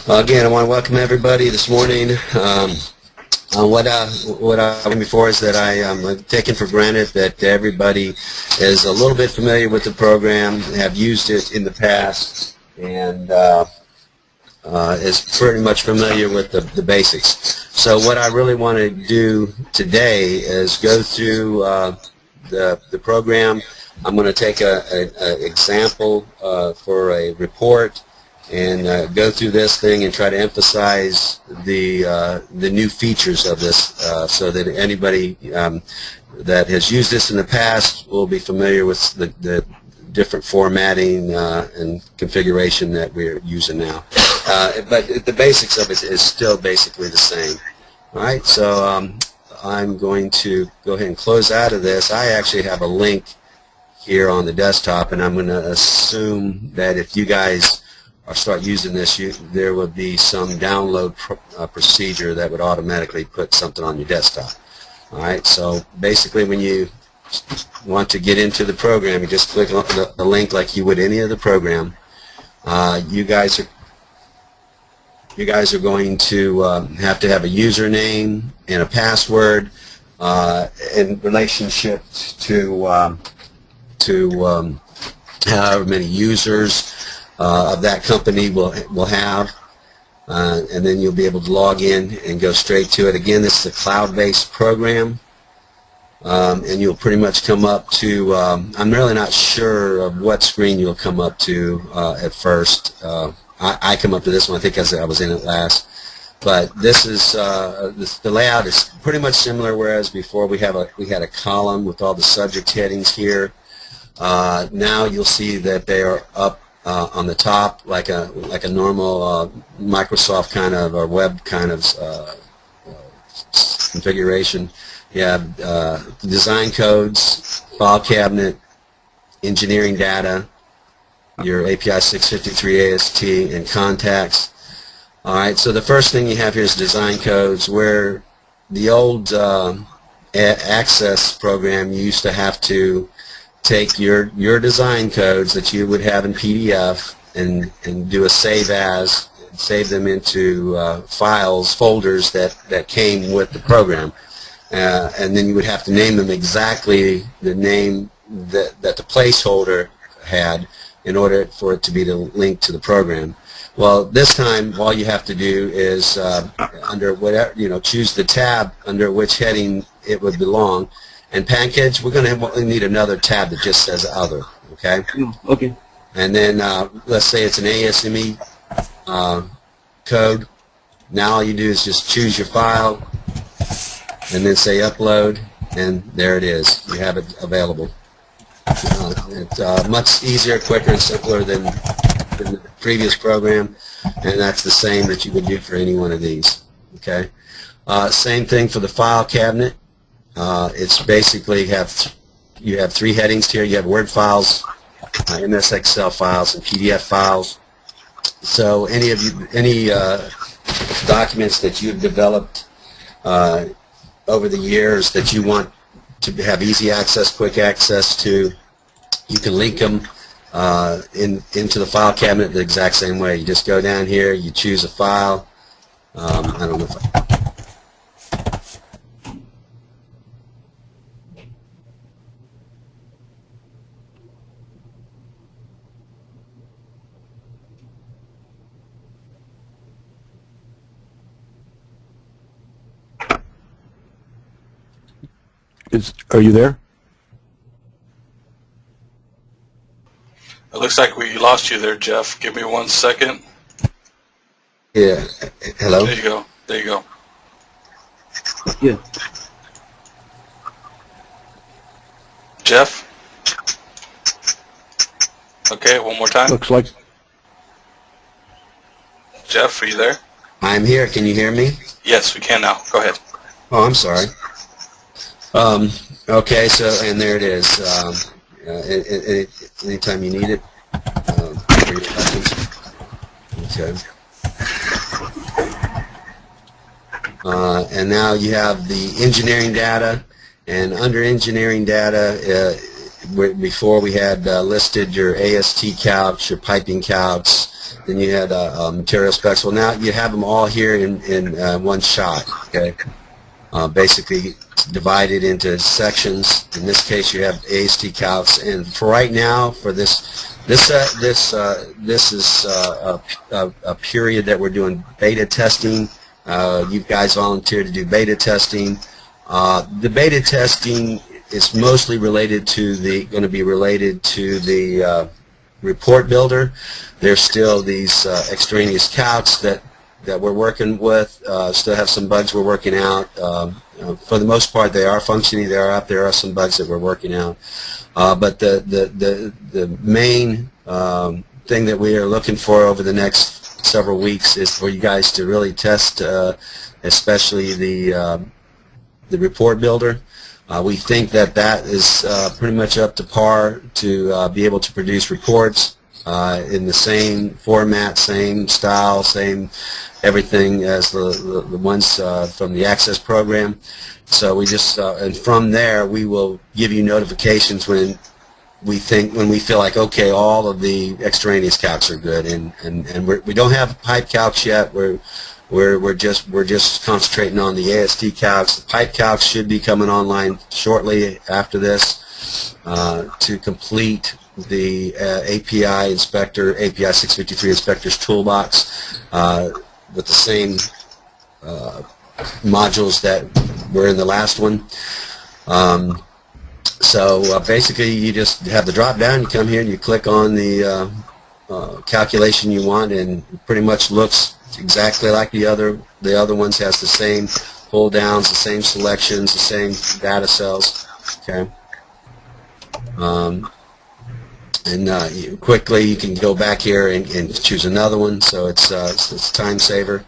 Again, I want to welcome everybody this morning. What I'm before is that I am taking for granted that everybody is a little bit familiar with the program, have used it in the past, and is pretty much familiar with the basics. So what I really want to do today is go through the program. I'm going to take an example for a report and go through this thing and try to emphasize the new features of this so that anybody that has used this in the past will be familiar with the different formatting and configuration that we're using now. But the basics of it is still basically the same. All right, so I'm going to go ahead and close out of this. I actually have a link here on the desktop, and I'm going to assume that if you guys start using this, there would be some download procedure that would automatically put something on your desktop. All right, so basically when you want to get into the program, you just click on the link like you would any other program. You guys are going to have a username and a password in relationship to however many users of that company will have, and then you'll be able to log in and go straight to it. Again, this is a cloud-based program, and you'll pretty much come up to, I'm really not sure of what screen you'll come up to at first. I come up to this one, I think, as I was in it last. But this is the layout is pretty much similar, whereas before we had a column with all the subject headings here. Now you'll see that they are up on the top like a normal Microsoft kind of or web kind of configuration. You have design codes, file cabinet, engineering data, your API 653 AST, and contacts. All right, so the first thing you have here is design codes, where the old Access program, you used to have to take your design codes that you would have in PDF and do a save as, save them into folders that came with the program. And then you would have to name them exactly the name that the placeholder had in order for it to be linked to the program. Well, this time all you have to do is under whatever, choose the tab under which heading it would belong. And Package, we're going to need another tab that just says Other, okay? Okay. And then let's say it's an ASME code. Now all you do is just choose your file and then say Upload, and there it is. You have it available. It's much easier, quicker, and simpler than the previous program, and that's the same that you would do for any one of these, okay? Same thing for the file cabinet. It's basically you have three headings here. You have Word files, MS Excel files, and PDF files. So any documents that you've developed over the years that you want to have easy access, quick access to, you can link them into the file cabinet the exact same way. You just go down here, you choose a file. I don't know if Are you there? It looks like we lost you there, Jeff. Give me 1 second. Yeah. Hello? There you go. There you go. Yeah. Jeff? Okay, one more time. Looks like. Jeff, are you there? I'm here. Can you hear me? Yes, we can now. Go ahead. Oh, I'm sorry. Okay, so, and there it is. Anytime you need it for your questions. Okay. And now you have the engineering data, and under engineering data, before we had listed your AST calcs, your piping calcs, then you had material specs. Well, now you have them all here in one shot. Okay, basically divided into sections. In this case, you have AST calcs, and for right now, for this is a period that we're doing beta testing. You guys volunteered to do beta testing. The beta testing is mostly related to going to be related to the report builder. There's still these extraneous calcs that we're working with. Still have some bugs we're working out. For the most part, they are functioning. They are up. There are some bugs that we're working out. But the main thing that we are looking for over the next several weeks is for you guys to really test, especially the report builder. We think that is pretty much up to par to be able to produce reports in the same format, same style, same everything as the ones from the Access program. So we just and from there we will give you notifications when we feel like, okay, all of the extraneous calcs are good, and we don't have pipe calcs yet. We're just concentrating on the AST calcs. The pipe calcs should be coming online shortly after this to complete the API inspector, API 653 inspector's toolbox with the same modules that were in the last one. So basically, you just have the drop down. You come here and you click on the calculation you want, and it pretty much looks exactly like the other ones. Has the same pull downs, the same selections, the same data cells. Okay. Quickly you can go back here and choose another one, so it's time saver.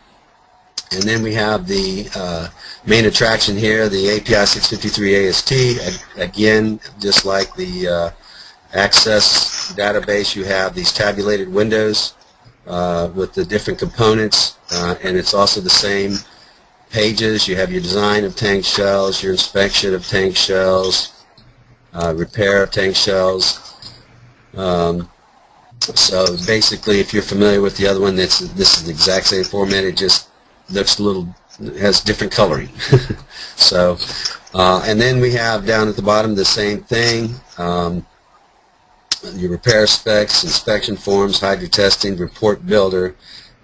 And then we have the main attraction here, the API 653 AST. Again, just like the Access database, you have these tabulated windows with the different components, and it's also the same pages. You have your design of tank shells, your inspection of tank shells, repair of tank shells. So basically, if you're familiar with the other one, this is the exact same format. It just looks a little, has different coloring. So, and then we have down at the bottom the same thing. Your repair specs, inspection forms, hydro testing, report builder,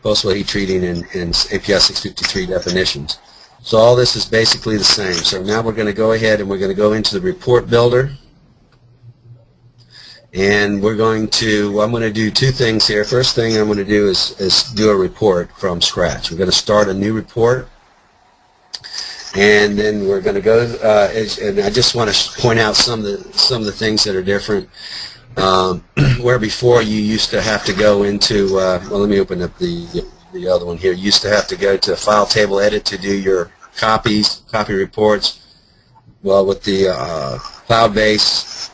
post-well heat treating, and API 653 definitions. So all this is basically the same. So now we're going to go ahead and we're going to go into the report builder. And I'm going to do two things here. First thing I'm going to do is do a report from scratch. We're going to start a new report. And then we're going to go, and I just want to point out some of the things that are different. Where before you used to have to go into, well, let me open up the other one here. You used to have to go to File Table Edit to do your copy reports. Well, with the cloud-based,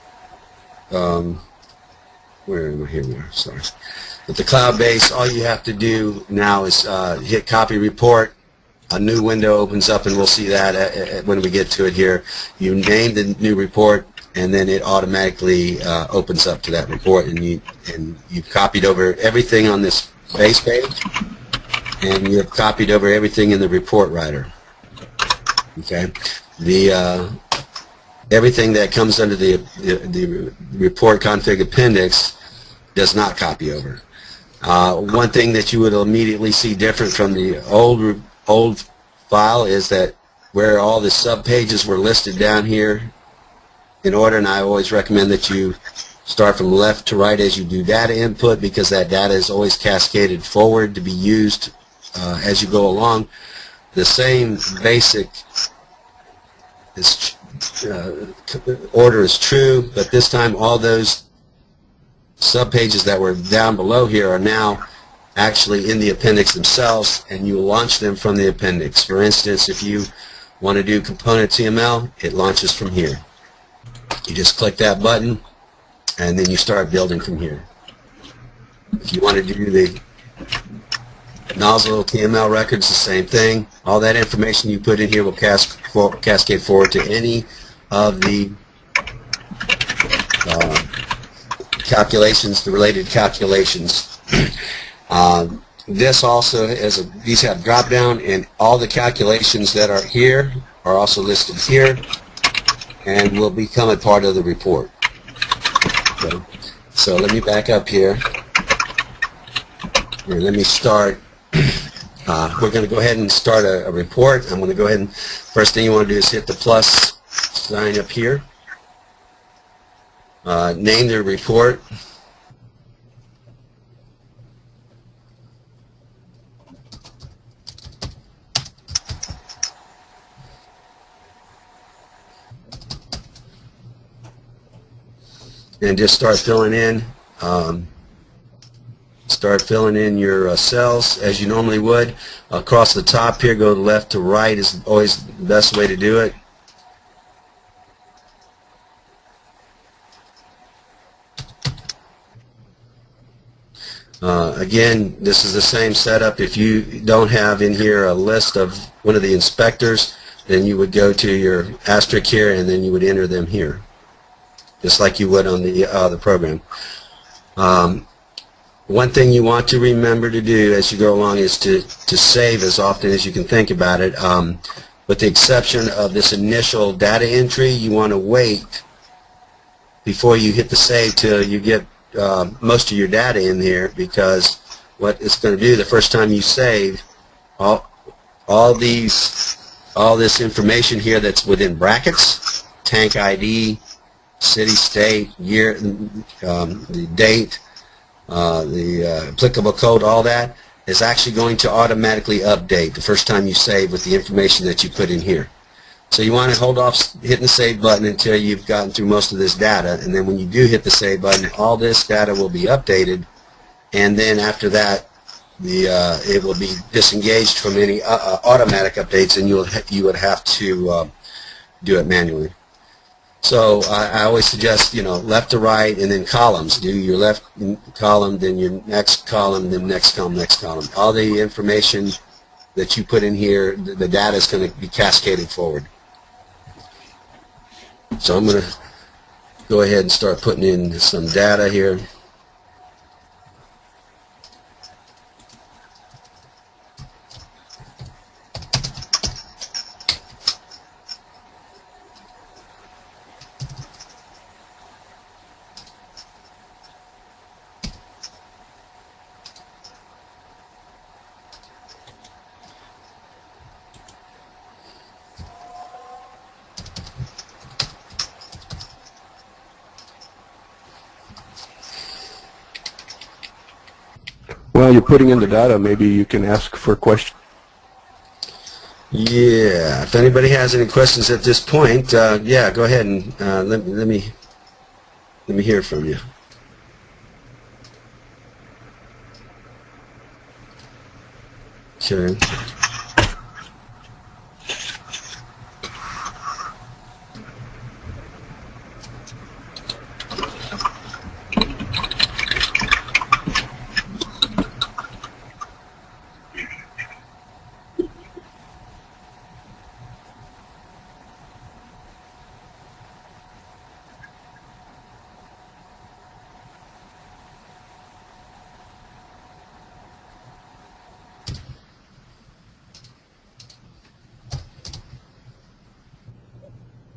where am I? Here we are, sorry. With the cloud-based, all you have to do now is hit Copy Report. A new window opens up, and we'll see that when we get to it here. You name the new report, and then it automatically opens up to that report, and you've copied over everything on this base page, and you've copied over everything in the report writer. Okay, everything that comes under the report config appendix does not copy over. One thing that you would immediately see different from the old file is that where all the sub-pages were listed down here in order, and I always recommend that you start from left to right as you do data input, because that data is always cascaded forward to be used as you go along. The same basic order is true, but this time all those sub-pages that were down below here are now actually in the appendix themselves, and you launch them from the appendix. For instance, if you want to do component TML, it launches from here. You just click that button, and then you start building from here. If you want to do the nozzle TML records, the same thing. All that information you put in here will cascade forward to any of the calculations, the related calculations. This also has these have drop down, and all the calculations that are here are also listed here and will become a part of the report. Okay. So let me back up here. And let me start. We're going to go ahead and start a report. I'm going to go ahead and first thing you want to do is hit the plus sign up here. Name the report. And just start filling in. Start filling in your cells as you normally would. Across the top here, go left to right is always the best way to do it. Again, this is the same setup. If you don't have in here a list of one of the inspectors, then you would go to your asterisk here and then you would enter them here, just like you would on the program. One thing you want to remember to do as you go along is to save as often as you can think about it. With the exception of this initial data entry, you want to wait before you hit the save till you get most of your data in here, because what it's going to do the first time you save, all this information here that's within brackets, tank ID, city, state, year, the date, the applicable code, all that is actually going to automatically update the first time you save with the information that you put in here. So you want to hold off hitting the save button until you've gotten through most of this data, and then when you do hit the save button, all this data will be updated, and then after that it will be disengaged from any automatic updates, and you would have to do it manually. So I always suggest, left to right and then columns. Do your left column, then your next column, then next column, next column. All the information that you put in here, the data is going to be cascaded forward. So I'm going to go ahead and start putting in some data here. While you're putting in the data, maybe you can ask for questions. Yeah, if anybody has any questions at this point, yeah, go ahead and let me hear from you.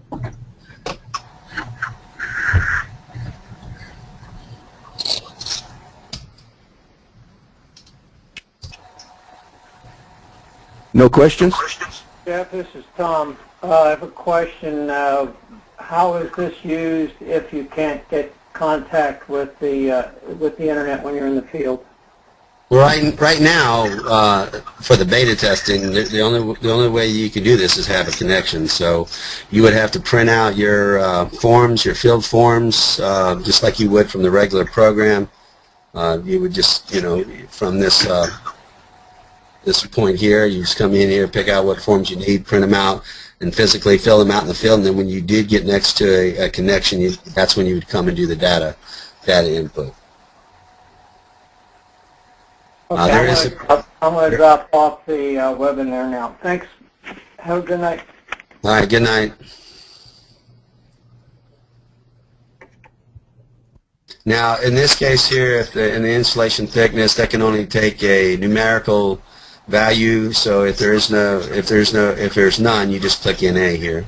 Okay. No questions? Jeff, this is Tom. I have a question. How is this used if you can't get contact with the internet when you're in the field? Right now, for the beta testing, the only way you can do this is have a connection. So you would have to print out your forms, your field forms, just like you would from the regular program. You would just, from this point here, you just come in here, pick out what forms you need, print them out, and physically fill them out in the field. And then when you did get next to a connection, that's when you would come and do the data input. Okay, I'm going to drop off the webinar now. Thanks. Have a good night. All right, good night. Now, in this case here, in the insulation thickness, that can only take a numerical value. So if there's none, you just click NA here.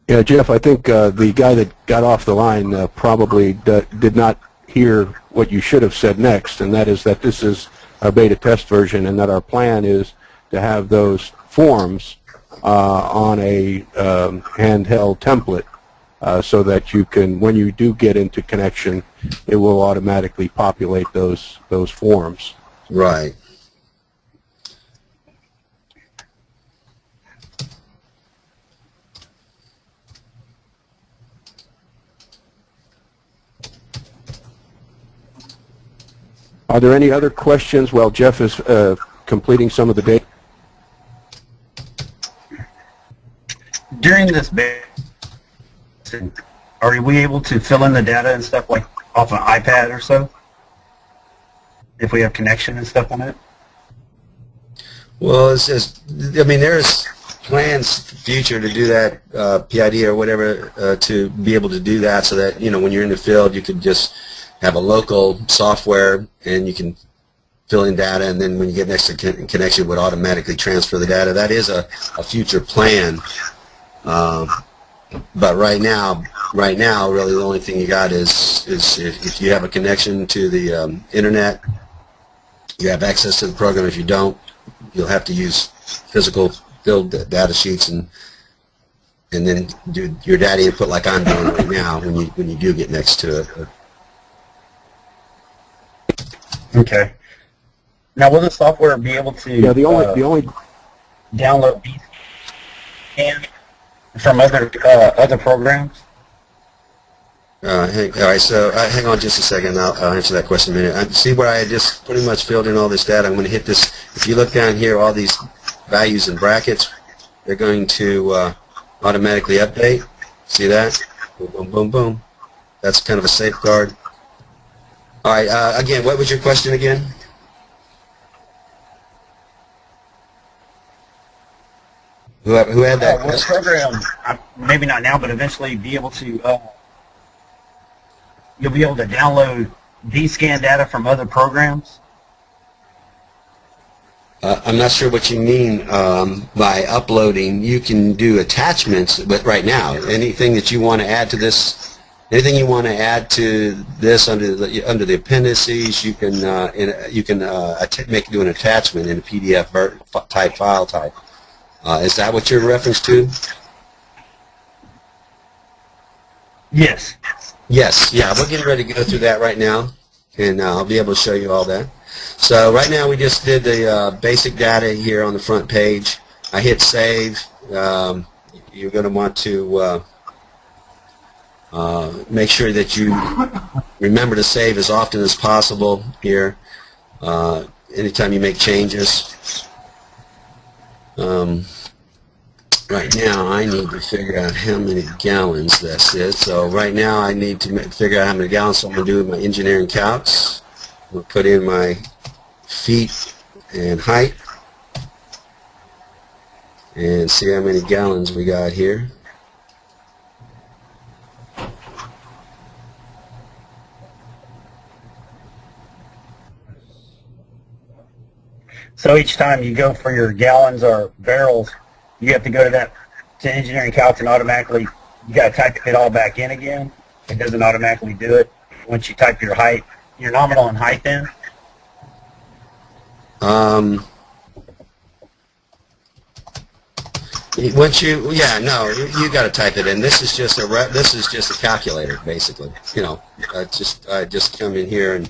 Yeah, Jeff, I think the guy that got off the line probably did not hear what you should have said next, and that is that this is our beta test version and that our plan is to have those forms on a handheld template so that you can, when you do get into connection, it will automatically populate those forms. Right. Are there any other questions while Jeff is completing some of the data? During this beta, are we able to fill in the data and stuff like off an iPad or so? If we have connection and stuff on it? Well, I mean, there's plans future to do that, PID or whatever, to be able to do that so that, you know, when you're in the field, you could just have a local software and you can fill in data, and then when you get next to connection, it would automatically transfer the data. That is a future plan. But right now, really the only thing you got is if you have a connection to the internet, you have access to the program. If you don't, you'll have to use physical filled data sheets and then do your data input like I'm doing right now when you do get next to it. Okay. Now, will the software be able to The only download these and from other programs? All right, so hang on just a second. I'll answer that question in a minute. See where I just pretty much filled in all this data. I'm going to hit this. If you look down here, all these values in brackets, they're going to automatically update. See that? Boom, boom, boom, boom. That's kind of a safeguard. All right, again, what was your question again? Who had that Will the question? program, maybe not now, but eventually be able to, you'll be able to download D-scan data from other programs? I'm not sure what you mean by uploading. You can do attachments, but right now, anything that you want to add to this, anything you want to add to this under the appendices, you can do an attachment in a PDF type file type. Is that what you're reference to? Yes. Yes. Yeah, we're getting ready to go through that right now, and I'll be able to show you all that. So right now we just did the basic data here on the front page. I hit save. You're going to want to make sure that you remember to save as often as possible here. Anytime you make changes. Right now I need to figure out how many gallons this is. So right now I need to figure out how many gallons. So I'm going to do my engineering calcs. We'll put in my feet and height and see how many gallons we got here. So each time you go for your gallons or barrels, you have to go to engineering calcs and automatically, you got to type it all back in again. It doesn't automatically do it once you type your height, your nominal and height in. Once you got to type it in. This is just a calculator basically. You know, I just come in here and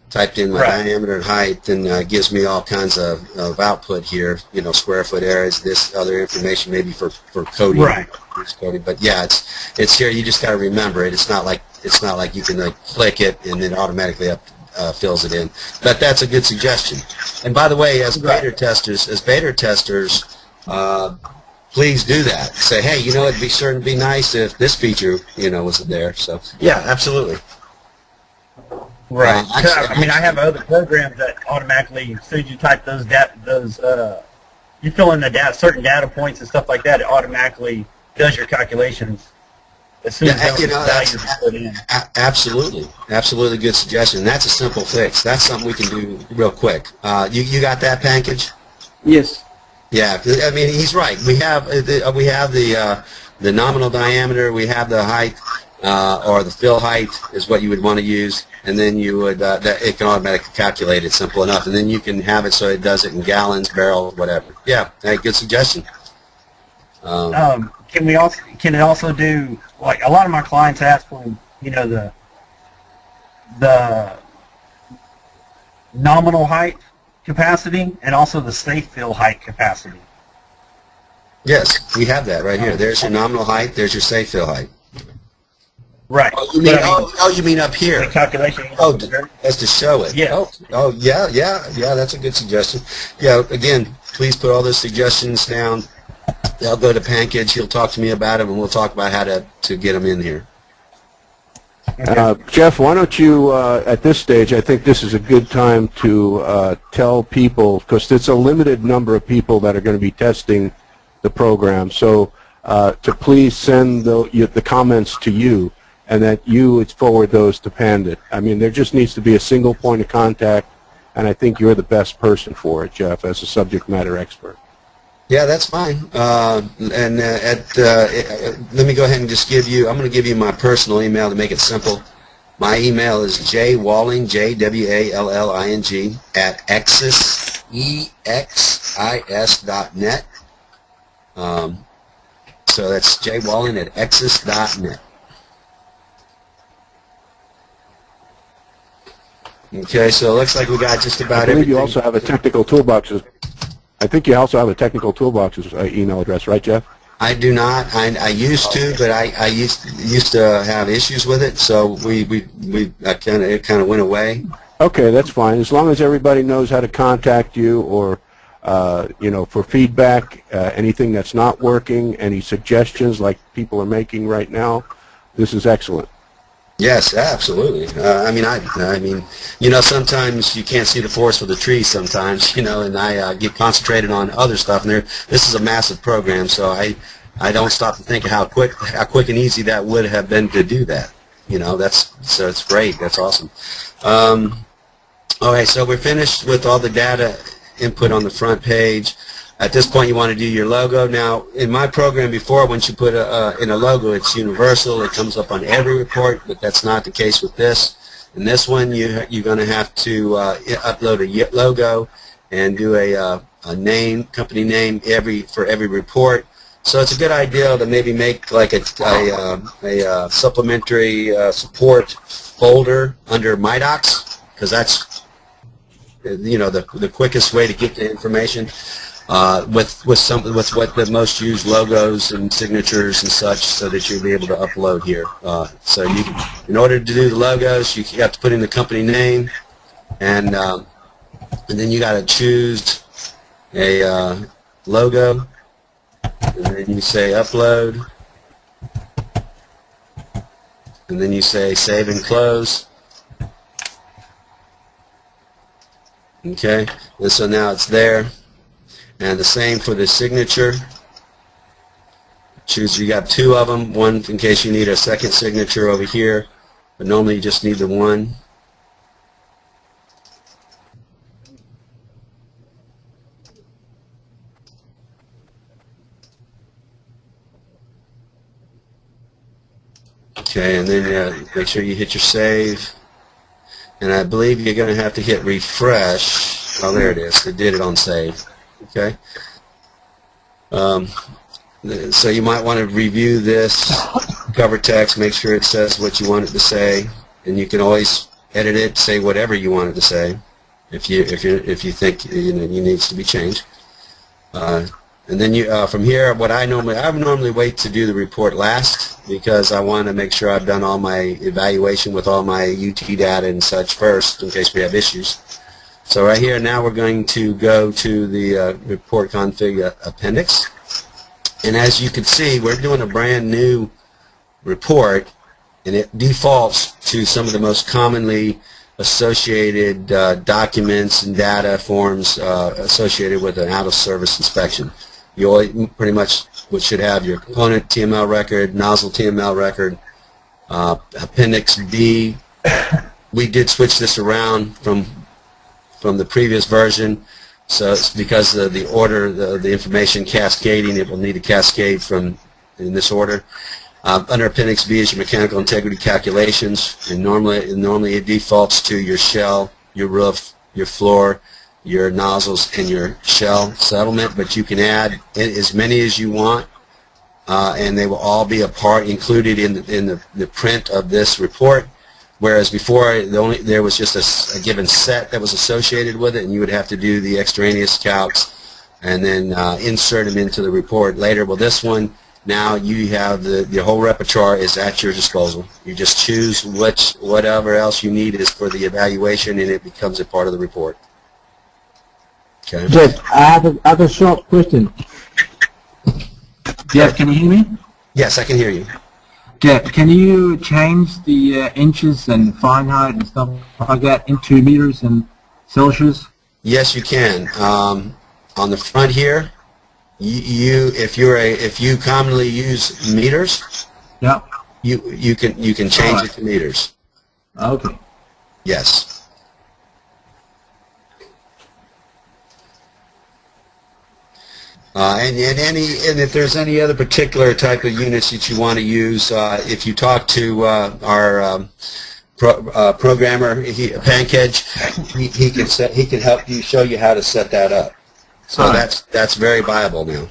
typed in my diameter and height, and gives me all kinds of output here. You know, square foot areas, this other information maybe for coding. Right. Coding. But yeah, it's here. You just got to remember it. It's not like you can like click it and then automatically fills it in. But that's a good suggestion. And by the way, as beta testers, please do that. Say, hey, you know, it'd be certain to be nice if this feature, you know, was there. So yeah, absolutely. Right. Actually, I have other programs that automatically, as soon as you type you fill in the certain data points and stuff like that, it automatically does your calculations as soon as those values are put in. Absolutely good suggestion. That's a simple fix. That's something we can do real quick. You got that package? Yes. Yeah, I mean he's right. We have the nominal diameter, we have the height, or the fill height is what you would want to use, and then you would it can automatically calculate it. Simple enough, and then you can have it so it does it in gallons, barrel, whatever. Yeah, hey, good suggestion. Can it also do, like, a lot of my clients ask for, the nominal height capacity and also the safe fill height capacity. Yes, we have that right here. There's your nominal height. There's your safe fill height. Right. Oh, you mean, you mean up here? The calculation. Oh, that's to show it. Yeah. Yeah. That's a good suggestion. Yeah. Again, please put all those suggestions down. They'll go to Pankage. He'll talk to me about them, and we'll talk about how to get them in here. Jeff, why don't you, at this stage, I think this is a good time to tell people, because it's a limited number of people that are going to be testing the program, so to please send the comments to you, and that you would forward those to Pandit. I mean, there just needs to be a single point of contact, and I think you're the best person for it, Jeff, as a subject matter expert. Yeah, that's fine. Let me go ahead and just I'm going to give you my personal email to make it simple. My email is jwalling, JWALLING, at exis, EXIS.net. So that's jwalling at exis.net. Okay, so it looks like we got just about everything. I believe you also have a technical toolbox. I think you also have a technical toolbox's email address, right, Jeff? I do not. I used to, but I used to have issues with it, so it kind of went away. Okay, that's fine. As long as everybody knows how to contact you, or for feedback, anything that's not working, any suggestions like people are making right now, this is excellent. Yes, absolutely. I mean, sometimes you can't see the forest for the trees sometimes, and I get concentrated on other stuff. And this is a massive program, so I don't stop to think of how quick and easy that would have been to do that. So it's great. That's awesome. Okay, so we're finished with all the data input on the front page. At this point, you want to do your logo. Now, in my program before, once you put in a logo, it's universal. It comes up on every report, but that's not the case with this. In this one, you're going to have to upload a logo and do a name, company name for every report. So it's a good idea to maybe make like a supplementary support folder under MyDocs, because that's the quickest way to get the information. With what the most used logos and signatures and such, so that you'll be able to upload here. So in order to do the logos, you have to put in the company name, and then you got to choose a logo, and then you say upload, and then you say save and close. Okay, and so now it's there. And the same for the signature. You got two of them, one in case you need a second signature over here, but normally you just need the one. Okay, and then make sure you hit your save. And I believe you're going to have to hit refresh. Oh, there it is. It did it on save. Okay. So you might want to review this cover text, make sure it says what you want it to say, and you can always edit it, say whatever you want it to say, if you think it needs to be changed. And then from here, I normally wait to do the report last, because I want to make sure I've done all my evaluation with all my UT data and such first, in case we have issues. So right here, now we're going to go to the report config appendix. And as you can see, we're doing a brand new report, and it defaults to some of the most commonly associated documents and data forms associated with an out-of-service inspection. You always, pretty much should have your component TML record, nozzle TML record, Appendix B. We did switch this around from the previous version, so it's because of the order, the information cascading, it will need to cascade from in this order. Under Appendix B is your mechanical integrity calculations, and normally it defaults to your shell, your roof, your floor, your nozzles, and your shell settlement, but you can add as many as you want, and they will all be included in the print of this report. Whereas before, there was just a given set that was associated with it, and you would have to do the extraneous calcs and then insert them into the report later. Well, this one, now you have the whole repertoire is at your disposal. You just choose whatever else you need is for the evaluation, and it becomes a part of the report. Okay. Jeff, I have a short question. Jeff, can you hear me? Yes, I can hear you. Jeff, can you change the inches and Fahrenheit and stuff like that into meters and Celsius? Yes, you can. On the front here, if you commonly use meters, Yeah. you can change it to meters. Okay. Yes. And if there's any other particular type of units that you want to use, if you talk to our programmer, Pankaj, he can help you, show you how to set that up. So that's very viable now.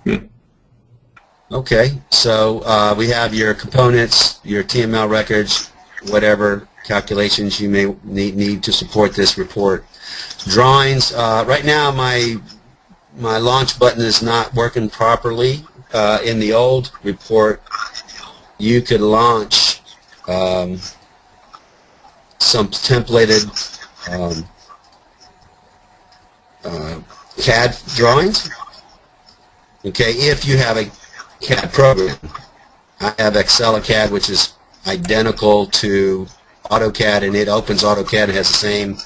Good. Okay, so we have your components, your TML records, whatever calculations you may need to support this report. Drawings. Right now, my launch button is not working properly. In the old report, you could launch some templated CAD drawings. Okay, if you have a CAD program. I have CAD, which is identical to AutoCAD, and it opens AutoCAD and has the same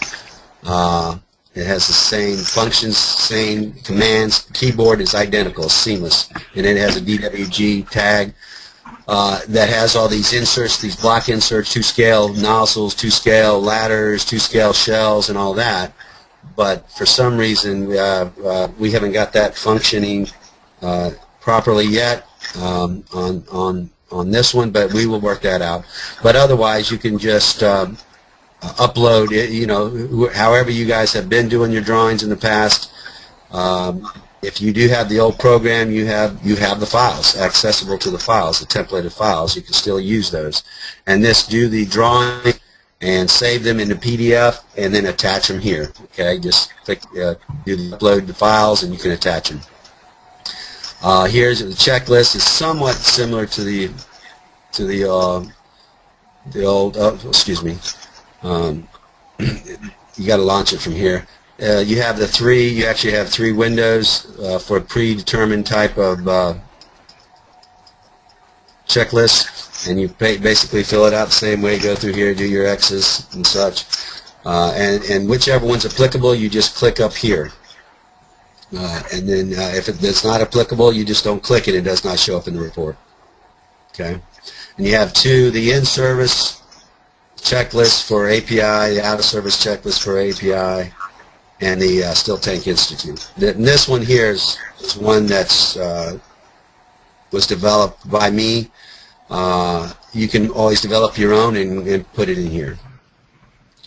it has the same functions, same commands. Keyboard is identical, seamless, and it has a DWG tag that has all these inserts, these block inserts, 2-scale nozzles, 2-scale ladders, 2-scale shells, and all that. But for some reason, we haven't got that functioning properly yet on this one, but we will work that out. But otherwise, you can just upload it, you know, however you guys have been doing your drawings in the past. If you do have the old program, you have the files accessible to the files, the templated files. You can still use those, and do the drawing and save them into PDF and then attach them here. Okay, just click upload the files and you can attach them. Here's the checklist. It's somewhat similar to the old. Excuse me. You got to launch it from here. You have the three. You actually have 3 windows for a predetermined type of checklist, and you basically fill it out the same way. Go through here, do your X's and such, and whichever one's applicable, you just click up here. And then if it's not applicable, you just don't click it. It does not show up in the report. Okay, and you have the in-service checklist for API, the out-of-service checklist for API, and the Still Tank Institute. And this one here is one that's was developed by me. You can always develop your own and put it in here.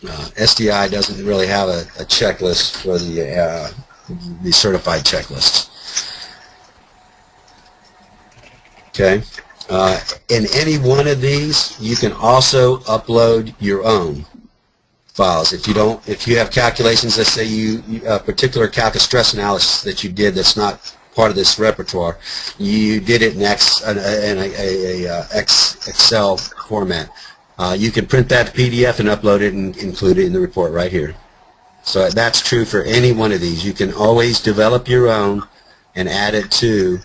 SDI doesn't really have a checklist for the certified checklists. Okay. In any one of these, you can also upload your own files. If you have calculations, let's say a particular calculus stress analysis that you did that's not part of this repertoire, you did it in Excel format. You can print that to PDF and upload it and include it in the report right here. So that's true for any one of these. You can always develop your own and add it to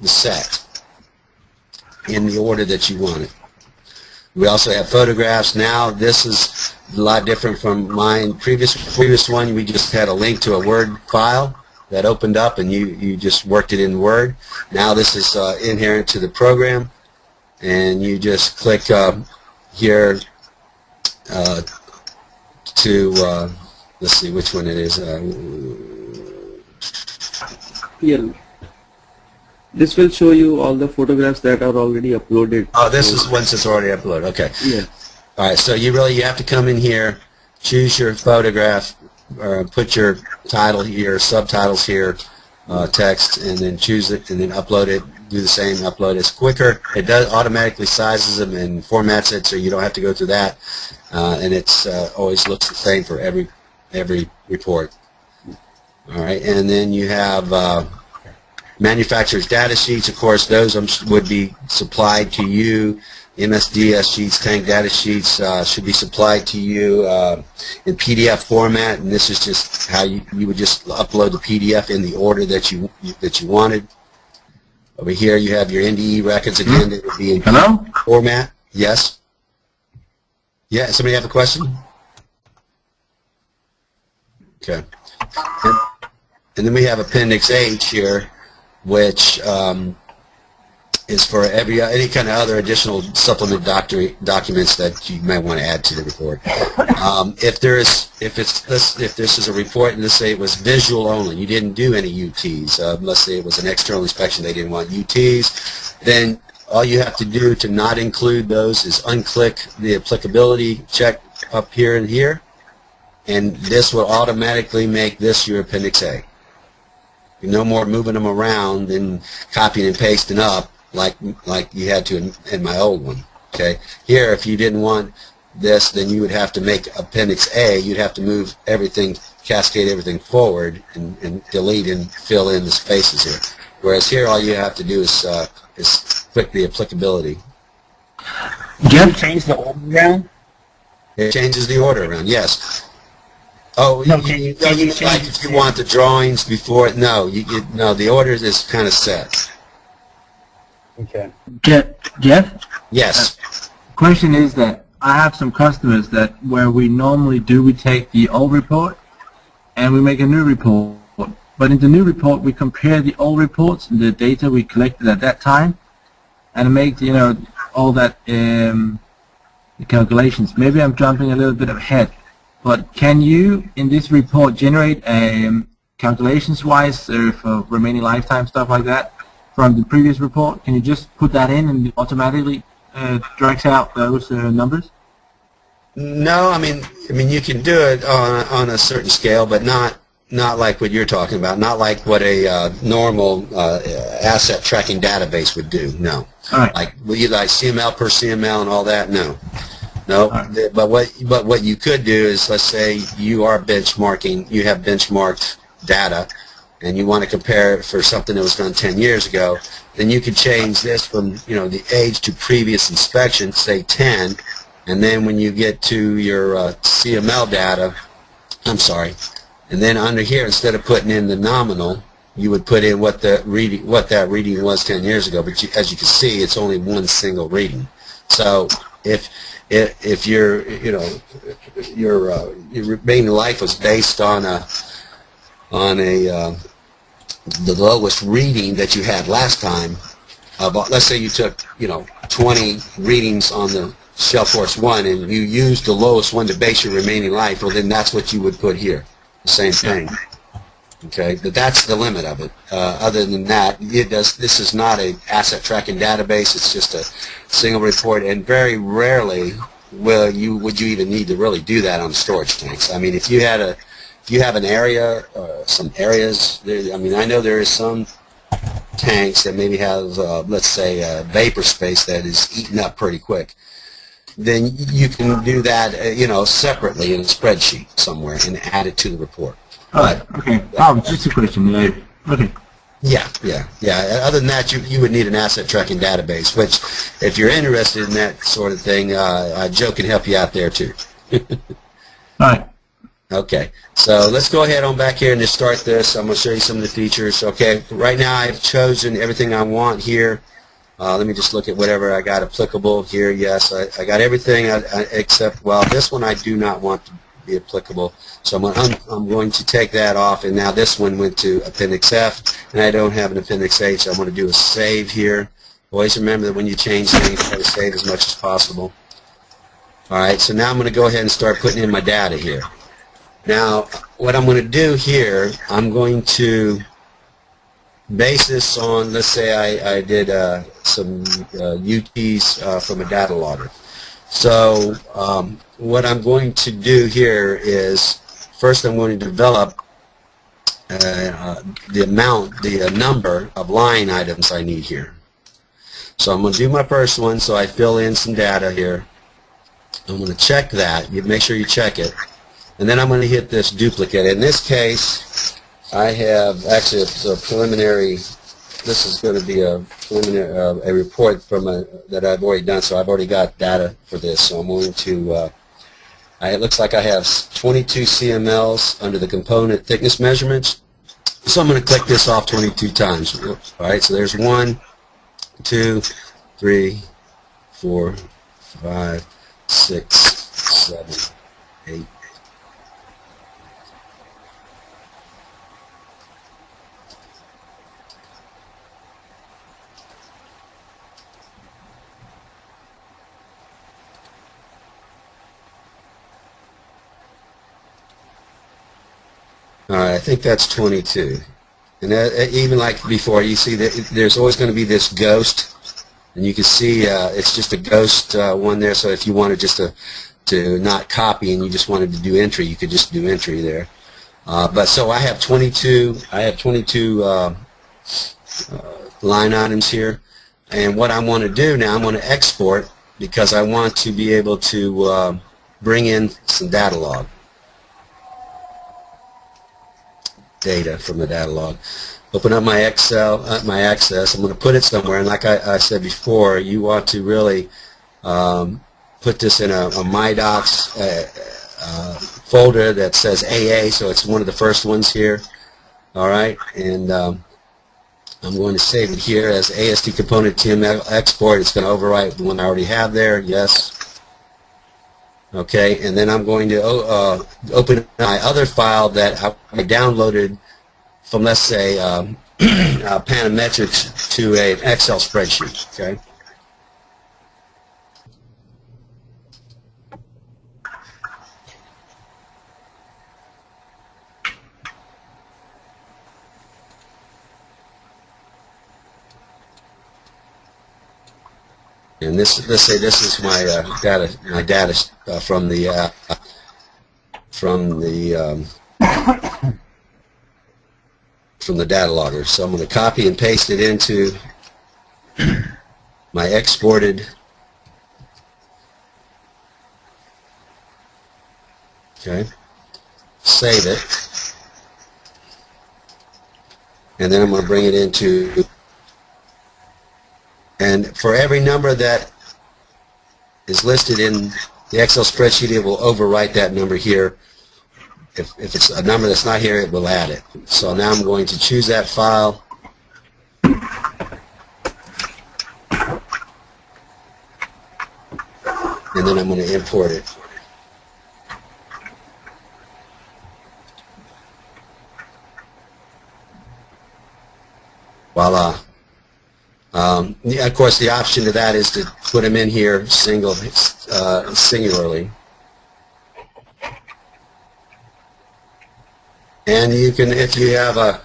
the set in the order that you want it. We also have photographs. Now this is a lot different from mine. Previous one, we just had a link to a Word file that opened up, and you just worked it in Word. Now this is inherent to the program, and you just click here to let's see which one it is. Yeah. This will show you all the photographs that are already uploaded. Oh, this is once it's already uploaded. Okay. Yeah. All right. So you have to come in here, choose your photograph, put your title here, subtitles here, text, and then choose it, and then upload it. Do the same. Upload. It's quicker. It does automatically sizes them and formats it, so you don't have to go through that. And it's always looks the same for every report. All right. And then you have manufacturer's data sheets. Of course, those would be supplied to you. MSDS sheets, tank data sheets should be supplied to you in PDF format, and this is just how you would just upload the PDF in the order that you wanted. Over here, you have your NDE records again. That would be in PDF format. Yes. Yeah. Somebody have a question? Okay. And then we have Appendix H here, which is for any kind of other additional supplement documents that you might want to add to the report. If this is a report and let's say it was visual only, you didn't do any UTs. Let's say it was an external inspection, they didn't want UTs, then all you have to do to not include those is unclick the applicability check up here and here, and this will automatically make this your Appendix A. No more moving them around and copying and pasting up like you had to in my old one. Okay. Here, if you didn't want this, then you would have to make Appendix A. You'd have to move everything, cascade everything forward, and delete and fill in the spaces here. Whereas here, all you have to do is click the applicability. Can you change the order around? It changes the order around. Yes. Oh, No, if you want the drawings before it? No, no. The order is kind of set. Okay. Jeff? Yes. Question is that I have some customers that where we normally we take the old report and we make a new report. But in the new report, we compare the old reports and the data we collected at that time and make, all that the calculations. Maybe I'm jumping a little bit ahead, but can you, in this report, generate calculations-wise for remaining lifetime, stuff like that, from the previous report? Can you just put that in and it automatically drags out those numbers? No, I mean you can do it on a certain scale, but not like what you're talking about. Not like what a normal asset tracking database would do. No. All right. Like CML per CML and all that. No. Right. But what you could do is, let's say you are benchmarking. You have benchmarked data, and you want to compare it for something that was done 10 years ago. Then you could change this from the age to previous inspection, say 10, and then when you get to your CML data, and then under here, instead of putting in the nominal, you would put in what that reading was 10 years ago. But as you can see, it's only one single reading. So if your remaining life was based on the lowest reading that you had last time, let's say you took 20 readings on the Shellforce 1 and you used the lowest one to base your remaining life, well then that's what you would put here. The same thing. Okay, but that's the limit of it. Other than that, this is not an asset tracking database. It's just a single report, and very rarely would you even need to really do that on storage tanks. I mean, if you have an area, some areas. I know there is some tanks that maybe have, let's say, vapor space that is eaten up pretty quick. Then you can do that, separately in a spreadsheet somewhere and add it to the report. All right. Okay. Just a question. Yeah. Okay. Yeah. Other than that, you would need an asset tracking database, which, if you're interested in that sort of thing, Joe can help you out there too. All right. Okay. So let's go ahead on back here and just start this. I'm going to show you some of the features. Okay. Right now, I've chosen everything I want here. Let me just look at whatever I got applicable here. Yes, I got everything except, well, this one I do not want to be applicable. So I'm going to take that off, and now this one went to Appendix F, and I don't have an Appendix H. So I'm going to do a save here. Always remember that when you change things, try to save as much as possible. All right, so now I'm going to go ahead and start putting in my data here. Now, what I'm going to do here, I'm going to base this on, let's say I did some UTs from a data logger. So what I'm going to do here is, first I'm going to develop the number of line items I need here. So I'm going to do my first one, so I fill in some data here. I'm going to check that. You make sure you check it. And then I'm going to hit this duplicate. In this case, I have actually a preliminary, this is going to be a preliminary, a report from that I've already done, so I've already got data for this. So I'm going to, it looks like I have 22 CMLs under the component thickness measurements. So I'm going to click this off 22 times. All right, so there's 1, 2, 3, 4, 5, 6, 7, 8. I think that's 22. And even like before, you see that there's always going to be this ghost, and you can see it's just a ghost one there. So if you wanted just to not copy and you just wanted to do entry, you could just do entry there. But so I have 22. I have 22 line items here, and what I want to do now, I'm going to export because I want to be able to bring in some data log. Data from the data log. Open up my Excel, my Access. I'm going to put it somewhere, and like I said before, you want to really put this in a My Docs folder that says AA, so it's one of the first ones here. All right, and I'm going to save it here as AST component TML export. It's going to overwrite the one I already have there. Yes. Okay, and then I'm going to open my other file that I downloaded from, let's say, Panametrics to an Excel spreadsheet. Okay. And this, let's say this is my data from the data logger. So I'm going to copy and paste it into my exported. Okay. Save it. And then I'm going to bring it into. And for every number that is listed in the Excel spreadsheet, it will overwrite that number here. If it's a number that's not here, it will add it. So now I'm going to choose that file. And then I'm going to import it. Voila. Yeah, of course, the option to that is to put them in here singularly. And you can, if you have a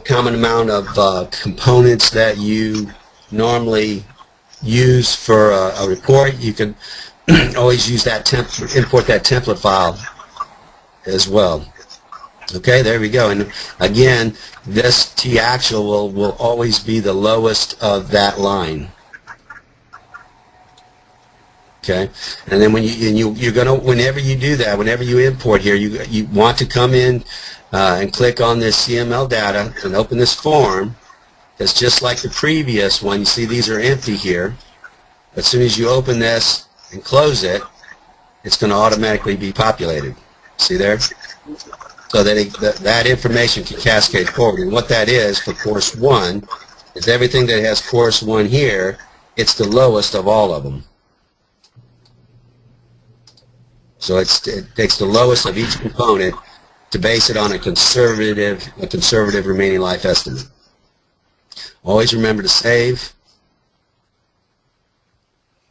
common amount of components that you normally use for a report, you can always use that import that template file as well. Okay, there we go. And again, this T-actual will always be the lowest of that line. Okay, and then when you're gonna, whenever you do that, whenever you import here, you want to come in and click on this CML data and open this form. It's just like the previous one. You see these are empty here. As soon as you open this and close it, it's going to automatically be populated. See there? So that that information can cascade forward. And what that is for course 1 is everything that has course 1 here, it's the lowest of all of them. So it takes the lowest of each component to base it on a conservative remaining life estimate. Always remember to save.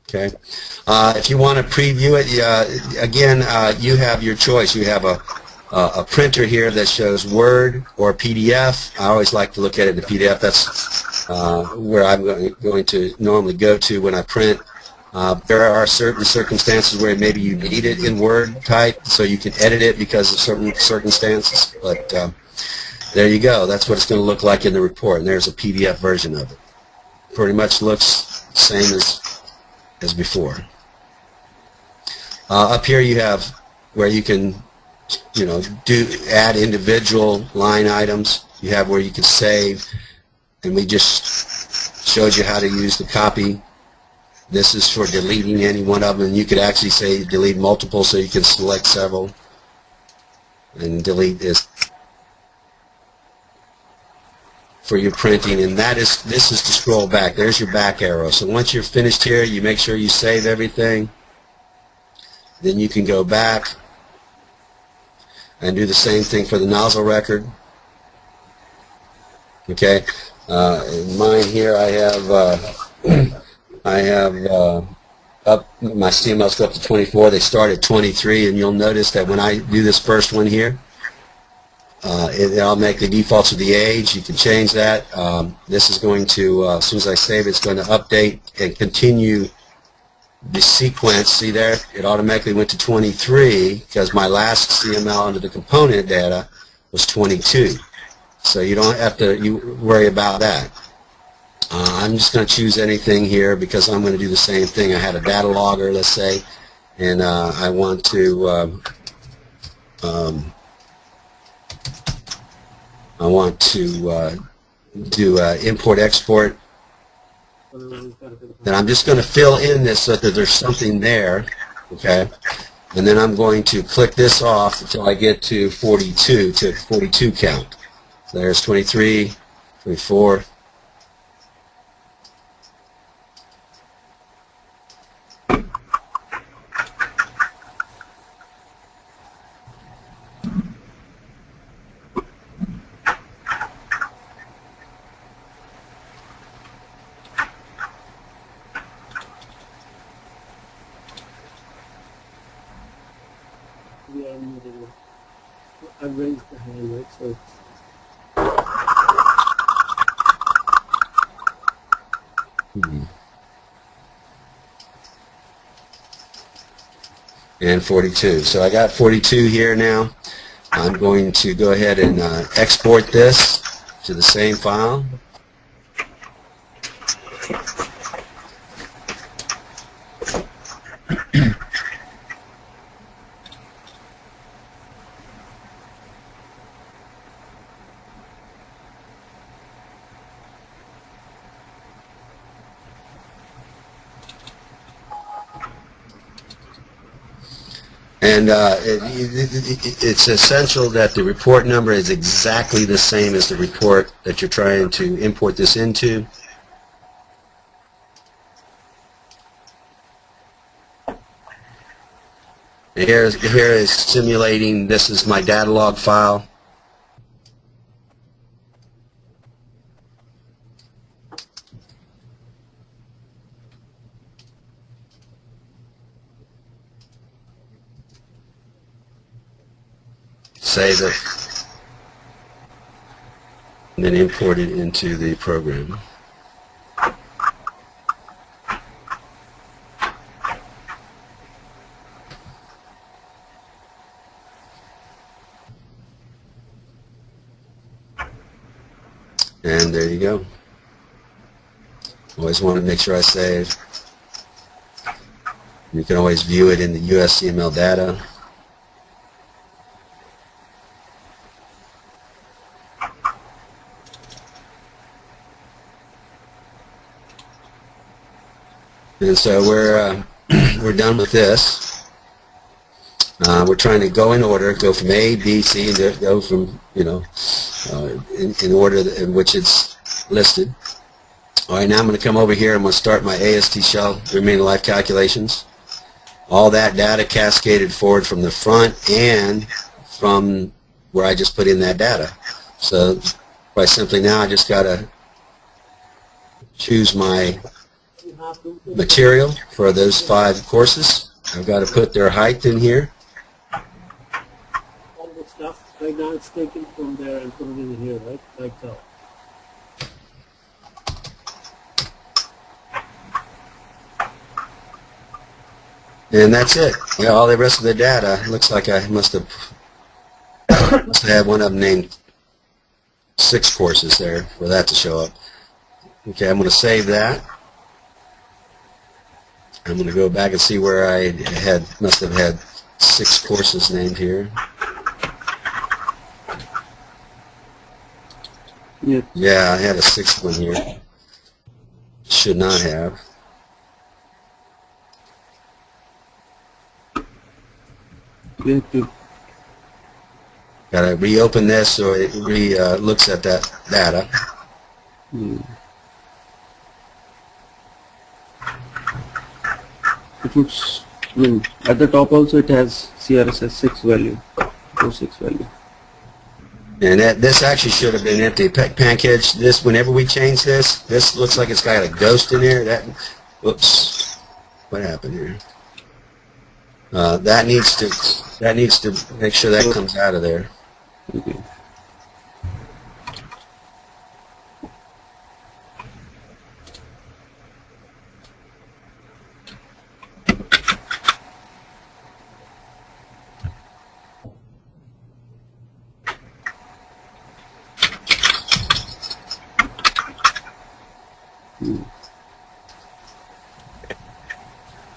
Okay. If you want to preview it, again, you have your choice. You have a printer here that shows Word or PDF. I always like to look at it in the PDF. That's where I'm going to normally go to when I print. There are certain circumstances where maybe you need it in Word type, so you can edit it because of certain circumstances. But there you go. That's what it's going to look like in the report, and there's a PDF version of it. Pretty much looks the same as before. Up here you have where you can, add individual line items. You have where you can save, and we just showed you how to use the copy. This is for deleting any one of them. You could actually say delete multiple, so you can select several and delete this for your printing. And this is to scroll back. There's your back arrow. So once you're finished here, you make sure you save everything. Then you can go back and do the same thing for the nozzle record. Okay. In mine here, I have up my CMLs go up to 24. They start at 23, and you'll notice that when I do this first one here, I'll make the defaults of the age. You can change that. This is going to, as soon as I save it, it's going to update and continue the sequence. See there? It automatically went to 23 because my last CML under the component data was 22. So you don't have to worry about that. I'm just going to choose anything here because I'm going to do the same thing. I had a data logger, let's say, and I want to do import-export. Then I'm just going to fill in this so that there's something there, okay? And then I'm going to click this off until I get to 42, to 42 count. So there's 23, 24. I've raised the hand, right? So and 42. So I got 42 here now. I'm going to go ahead and export this to the same file. And it's essential that the report number is exactly the same as the report that you're trying to import this into. And here is simulating. This is my data log file. Save it, and then import it into the program. And there you go. Always want to make sure I save. You can always view it in the USCML data. And so we're done with this. We're trying to go in order, go from A, B, C, and go from in order in which it's listed. All right, now I'm going to come over here. I'm going to start my AST shell remaining life calculations. All that data cascaded forward from the front and from where I just put in that data. So quite simply now I just got to choose my material for those 5 courses. I've got to put their height in here. All the stuff right now it's taken from there and put it in here, right? Like so. And that's it. Yeah, all the rest of the data, looks like I must have had one of them named 6 courses there for that to show up. Okay, I'm going to save that. I'm going to go back and see where I must have had 6 courses named here. Yeah. Yeah, I had a 6th one here. Should not have. We have to. Got to reopen this so it looks at that data. It looks. I mean, at the top also it has CRSS 6 value, 06 value. And this actually should have been empty. Pancake, this, whenever we change this looks like it's got a ghost in here. Whoops, what happened here? That needs to make sure that comes out of there. Okay.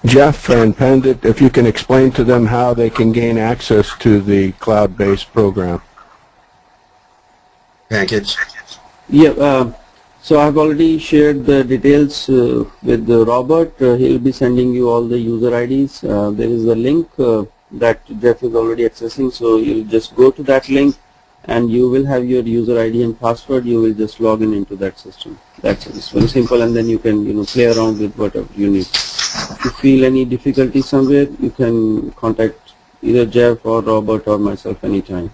Jeff and Pandit, if you can explain to them how they can gain access to the cloud-based program. Package. Yeah. So I've already shared the details with Robert. He'll be sending you all the user IDs. There is a link that Jeff is already accessing. So you'll just go to that link, and you will have your user ID and password. You will just log in into that system. That's it. It's very simple, and then you can play around with whatever you need. If you feel any difficulty somewhere, you can contact either Jeff or Robert or myself anytime.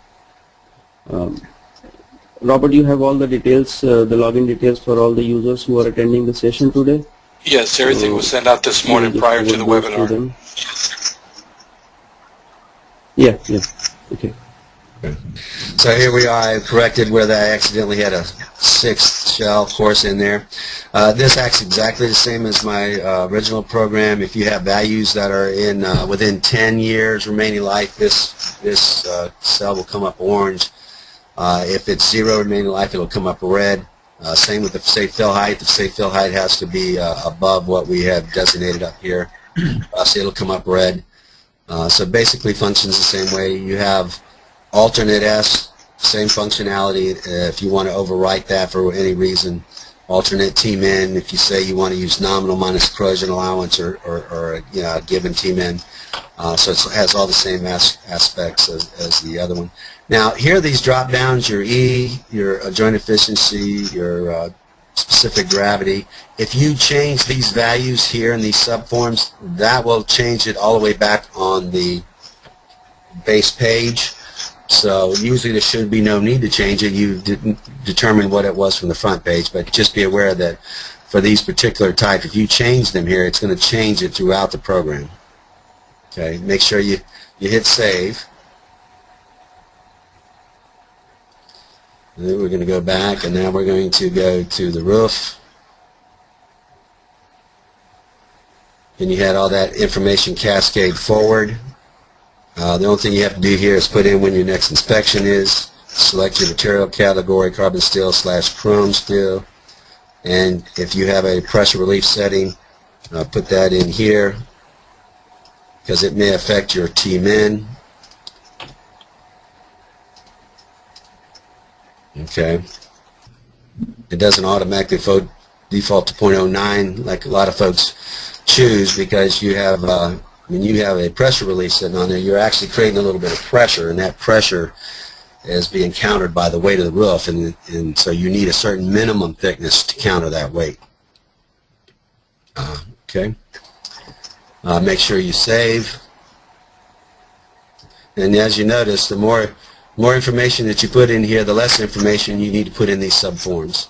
Robert, you have all the details, the login details for all the users who are attending the session today? Yes, everything was sent out this morning prior to the webinar. Yeah, okay. So here we are. I corrected where I accidentally had a 6th shell course in there. This acts exactly the same as my original program. If you have values that are in within 10 years remaining life, this cell will come up orange. If it's 0 remaining life, it'll come up red. Same with the safe fill height. The safe fill height has to be above what we have designated up here. So it'll come up red. So basically functions the same way. You have alternate S, same functionality. If you want to overwrite that for any reason, alternate tmin, if you say you want to use nominal minus corrosion allowance or a given tmin. So it has all the same aspects as the other one. Now here are these drop downs, your E, your joint efficiency, your specific gravity. If you change these values here in these subforms, that will change it all the way back on the base page. So usually there should be no need to change it. You didn't determine what it was from the front page, but just be aware that for these particular types, if you change them here, it's going to change it throughout the program. Okay, make sure you hit save. And then we're going to go back, and now we're going to go to the roof. And you had all that information cascade forward. The only thing you have to do here is put in when your next inspection is, select your material category, carbon steel / chrome steel, and if you have a pressure relief setting, put that in here because it may affect your tmin. Okay. It doesn't automatically default to 0.09 like a lot of folks choose because you have when you have a pressure relief sitting on there, you're actually creating a little bit of pressure, and that pressure is being countered by the weight of the roof, and so you need a certain minimum thickness to counter that weight. Okay. Make sure you save. And as you notice, the more information that you put in here, the less information you need to put in these subforms.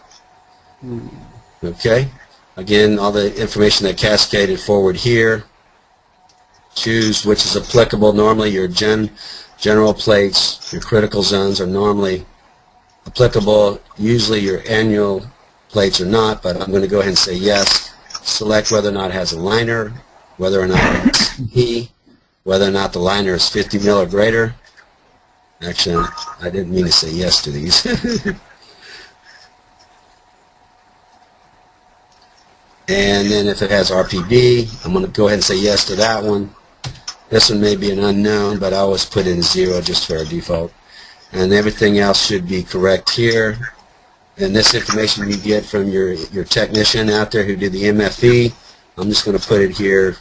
Okay. Again, all the information that cascaded forward here. Choose which is applicable. Normally your general plates, your critical zones are normally applicable. Usually your annual plates are not, but I'm going to go ahead and say yes. Select whether or not it has a liner, whether or not it's E, whether or not the liner is 50 mil or greater. Actually, I didn't mean to say yes to these. And then if it has RPB, I'm going to go ahead and say yes to that one. This one may be an unknown, but I always put in 0 just for our default. And everything else should be correct here. And this information you get from your technician out there who did the MFE, I'm just going to put it here,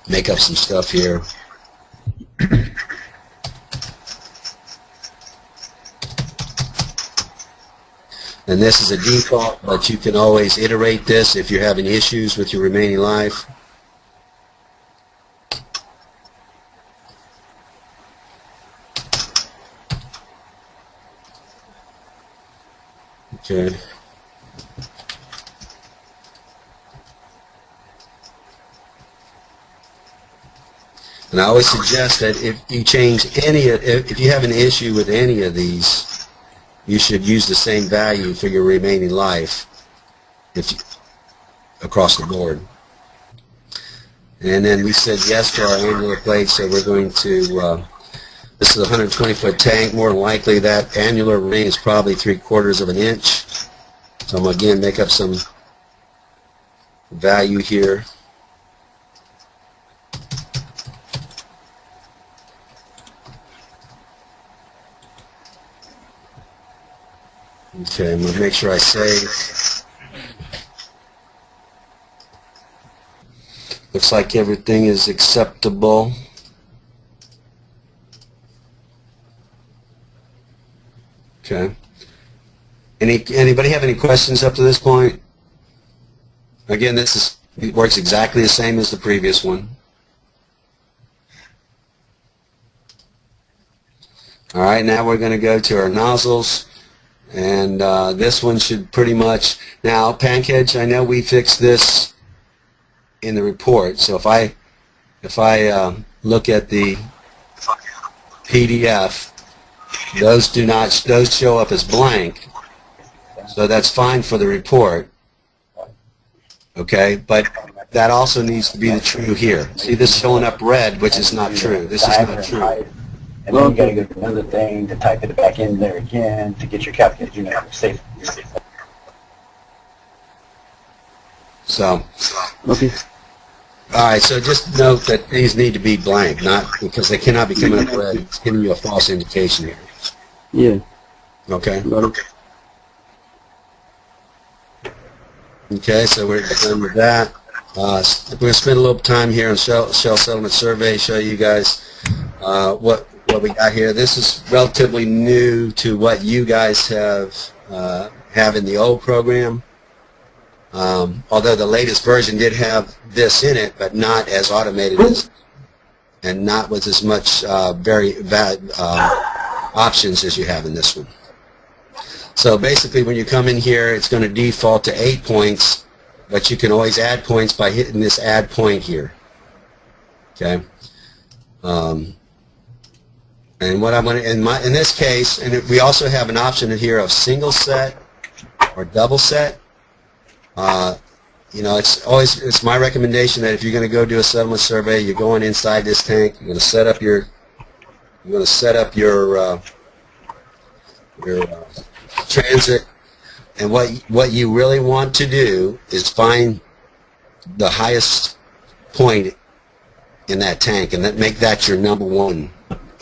make up some stuff here. And this is a default, but you can always iterate this if you're having issues with your remaining life. Okay. And I always suggest that if you change if you have an issue with any of these, you should use the same value for your remaining life across the board. And then we said yes to our annular plate, so we're going to, this is a 120-foot tank. More than likely that annular ring is probably 3/4 of an inch. So I'm going to again make up some value here. Okay, I'm going to make sure I save. Looks like everything is acceptable. Okay. Anybody have any questions up to this point? Again, it works exactly the same as the previous one. All right, now we're going to go to our nozzles. And this one should pretty much, now pancake, I know we fixed this in the report, so if I look at the PDF, those show up as blank, so that's fine for the report, okay, but that also needs to be the true here. See this showing up red, which is not true. This is not true. And then you got to go to another thing to type it back in there again to get your calculator, you know, safe. So, Okay. all right, so just note that these need to be blank, not because they cannot be coming up red. It's giving you a false indication here. Yeah. Okay? Got it. Okay, so we're done with that. We're going to spend a little time here on Shell Settlement Survey, show you guys what we got here. This is relatively new to what you guys have in the old program. Although the latest version did have this in it, but not as automated as, and not with as much options as you have in this one. So basically when you come in here, it's going to default to 8 points, but you can always add points by hitting this add point here. Okay. And what I'm going to, in this case, and we also have an option here of single set or double set. You know, it's my recommendation that if you're going to go do a settlement survey, you're going inside this tank. You're going to set up your transit, and what you really want to do is find the highest point in that tank, and make that your number one.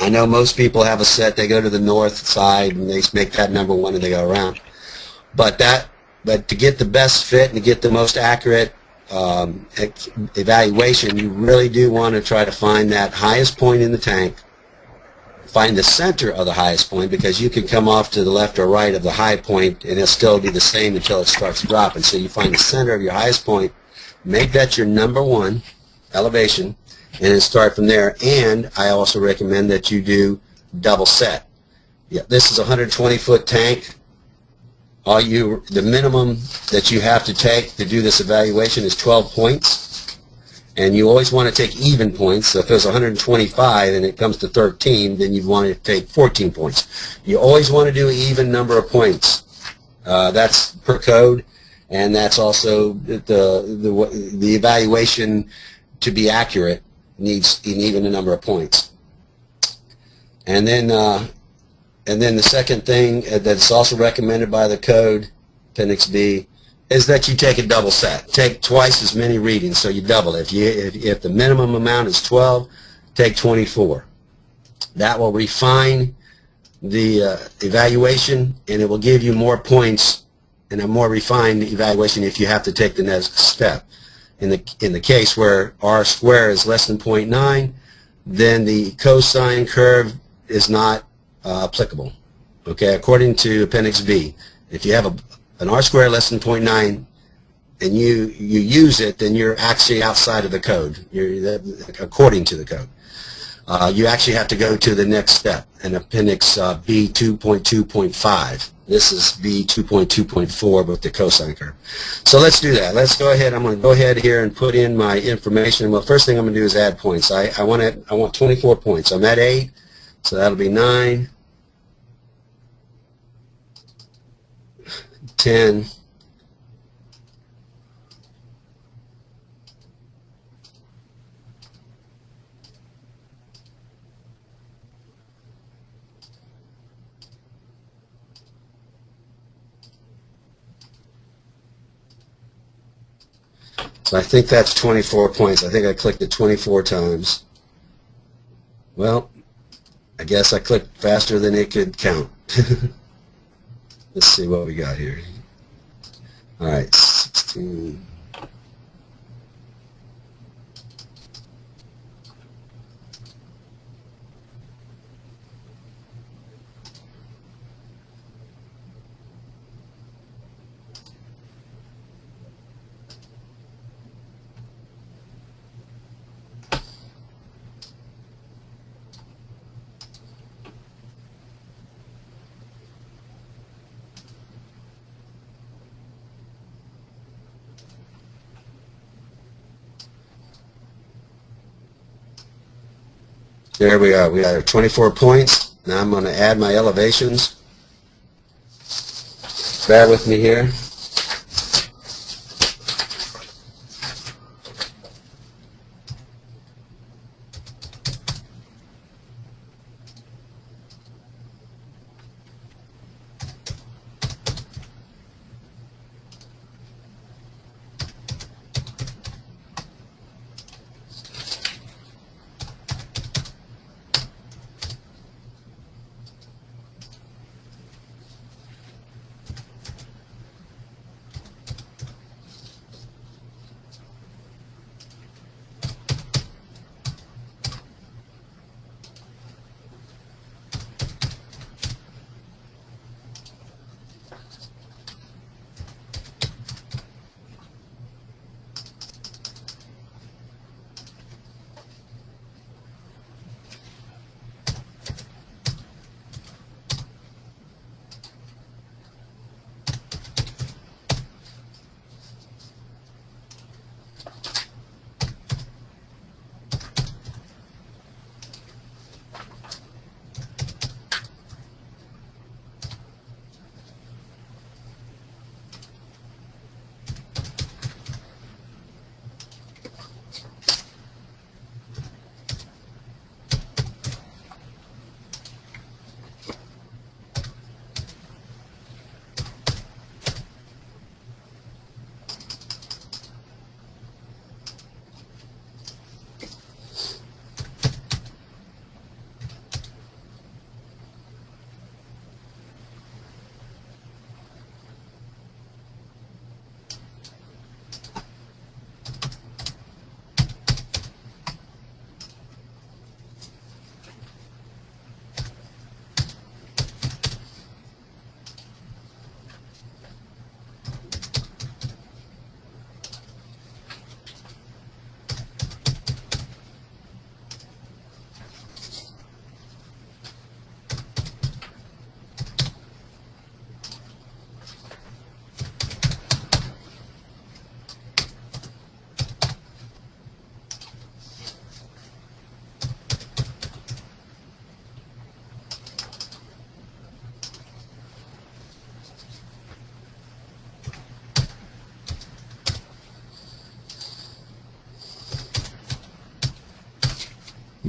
I know most people have a set, they go to the north side and they make that number one and they go around. But to get the best fit and to get the most accurate evaluation, you really do want to try to find that highest point in the tank find the center of the highest point, because you can come off to the left or right of the high point and it'll still be the same until it starts dropping. So you find the center of your highest point, make that your number one elevation, and then start from there. And I also recommend that you do double set. Yeah, this is a 120-foot tank. The minimum that you have to take to do this evaluation is 12 points, and you always want to take even points. So if it was 125 and it comes to 13, then you want to take 14 points. You always want to do an even number of points. That's per code, and that's also the evaluation to be accurate needs an even number of points. And then the second thing that's also recommended by the code, Appendix B, is that you take a double set. Take twice as many readings, so you double it. If the minimum amount is 12, take 24. That will refine the evaluation, and it will give you more points and a more refined evaluation if you have to take the next step. In the case where r squared is less than 0.9, then the cosine curve is not applicable. Okay, according to Appendix B, if you have an r squared less than 0.9 and you use it, then you're actually outside of the code. According to the code. You actually have to go to the next step in Appendix B 2.2.5. This is B 2.2.4 with the cosine curve. So let's do that. Let's go ahead. I'm going to go ahead here and put in my information. Well, first thing I'm going to do is add points. I want 24 points. I'm at 8, so that'll be 9, 10, 'So I think that's 24 points. I think I clicked it 24 times. Well, I guess I clicked faster than it could count. Let's see what we got here. All right, 16. There we are. We got 24 points. Now I'm going to add my elevations. Bear with me here.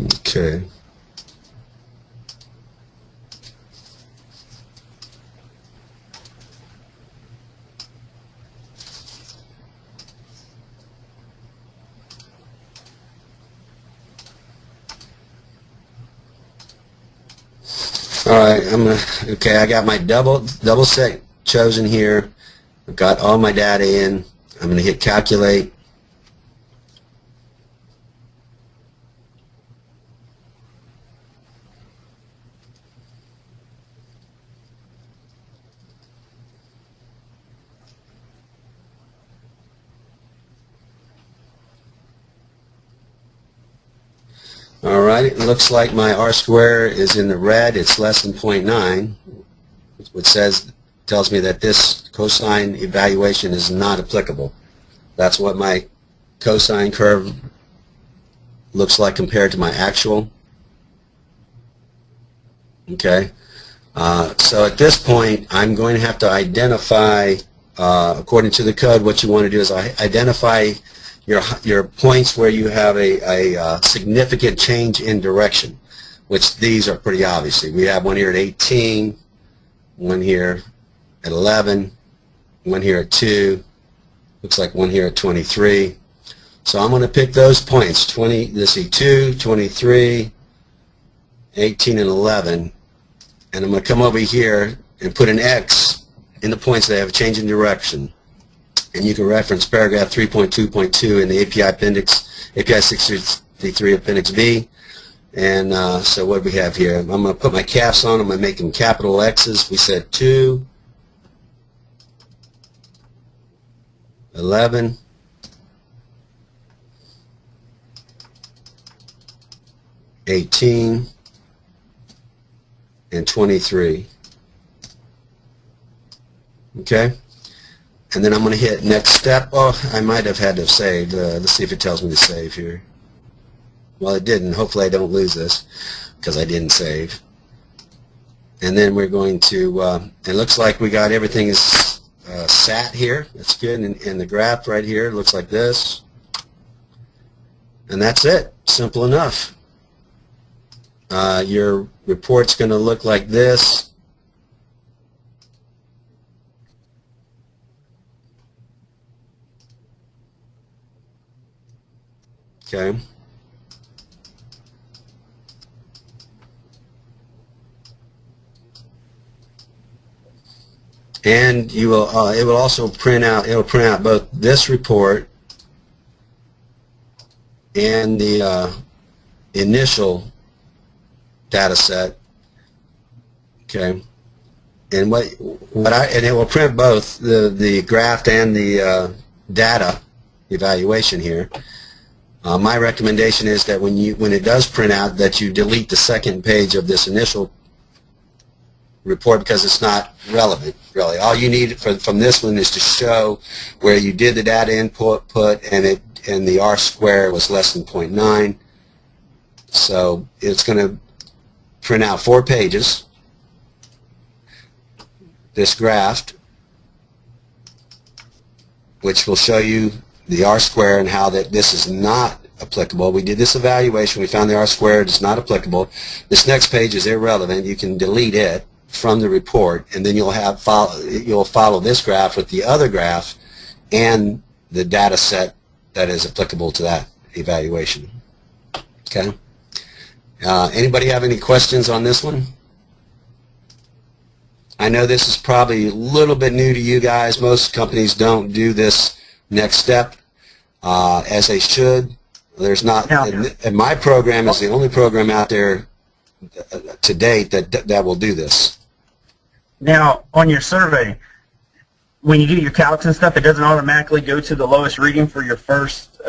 Okay. All right, okay, I got my double set chosen here. I've got all my data in. I'm going to hit calculate. All right, it looks like my R-square is in the red. It's less than 0.9, which tells me that this cosine evaluation is not applicable. That's what my cosine curve looks like compared to my actual. Okay, so at this point, I'm going to have to identify, according to the code, what you want to do is identify your points where you have a significant change in direction, which these are pretty obviously. We have one here at 18, one here at 11, one here at 2, looks like one here at 23. So I'm going to pick those points, 2, 23, 18, and 11, and I'm going to come over here and put an X in the points that have a change in direction. And you can reference paragraph 3.2.2 in the API appendix, API 633 appendix B. And so what do we have here? I'm going to put my caps on. I'm going to make them capital X's. We said 2, 11, 18, and 23. Okay? And then I'm going to hit next step. Oh, I might have had to have saved. Let's see if it tells me to save here. Well, it didn't. Hopefully I don't lose this because I didn't save. And then we're going to, it looks like we got everything is sat here. That's good. And the graph right here looks like this. And that's it. Simple enough. Your report's going to look like this. Okay. And you will. It will also print out. It will print out both this report and the initial data set. Okay. And and it will print both the graph and the data evaluation here. My recommendation is that when it does print out, that you delete the second page of this initial report because it's not relevant, really. All you need from this one is to show where you did the data input, and the R-square was less than 0.9. So it's going to print out 4 pages. This graph, which will show you the R-square and how that this is not applicable. We did this evaluation. We found the R-squared is not applicable. This next page is irrelevant. You can delete it from the report, and then you'll follow this graph with the other graph and the data set that is applicable to that evaluation. Okay. Anybody have any questions on this one? I know this is probably a little bit new to you guys. Most companies don't do this next step as they should. There's not, and my program is the only program out there to date that will do this. Now, on your survey, when you do your calcs and stuff, it doesn't automatically go to the lowest reading for your first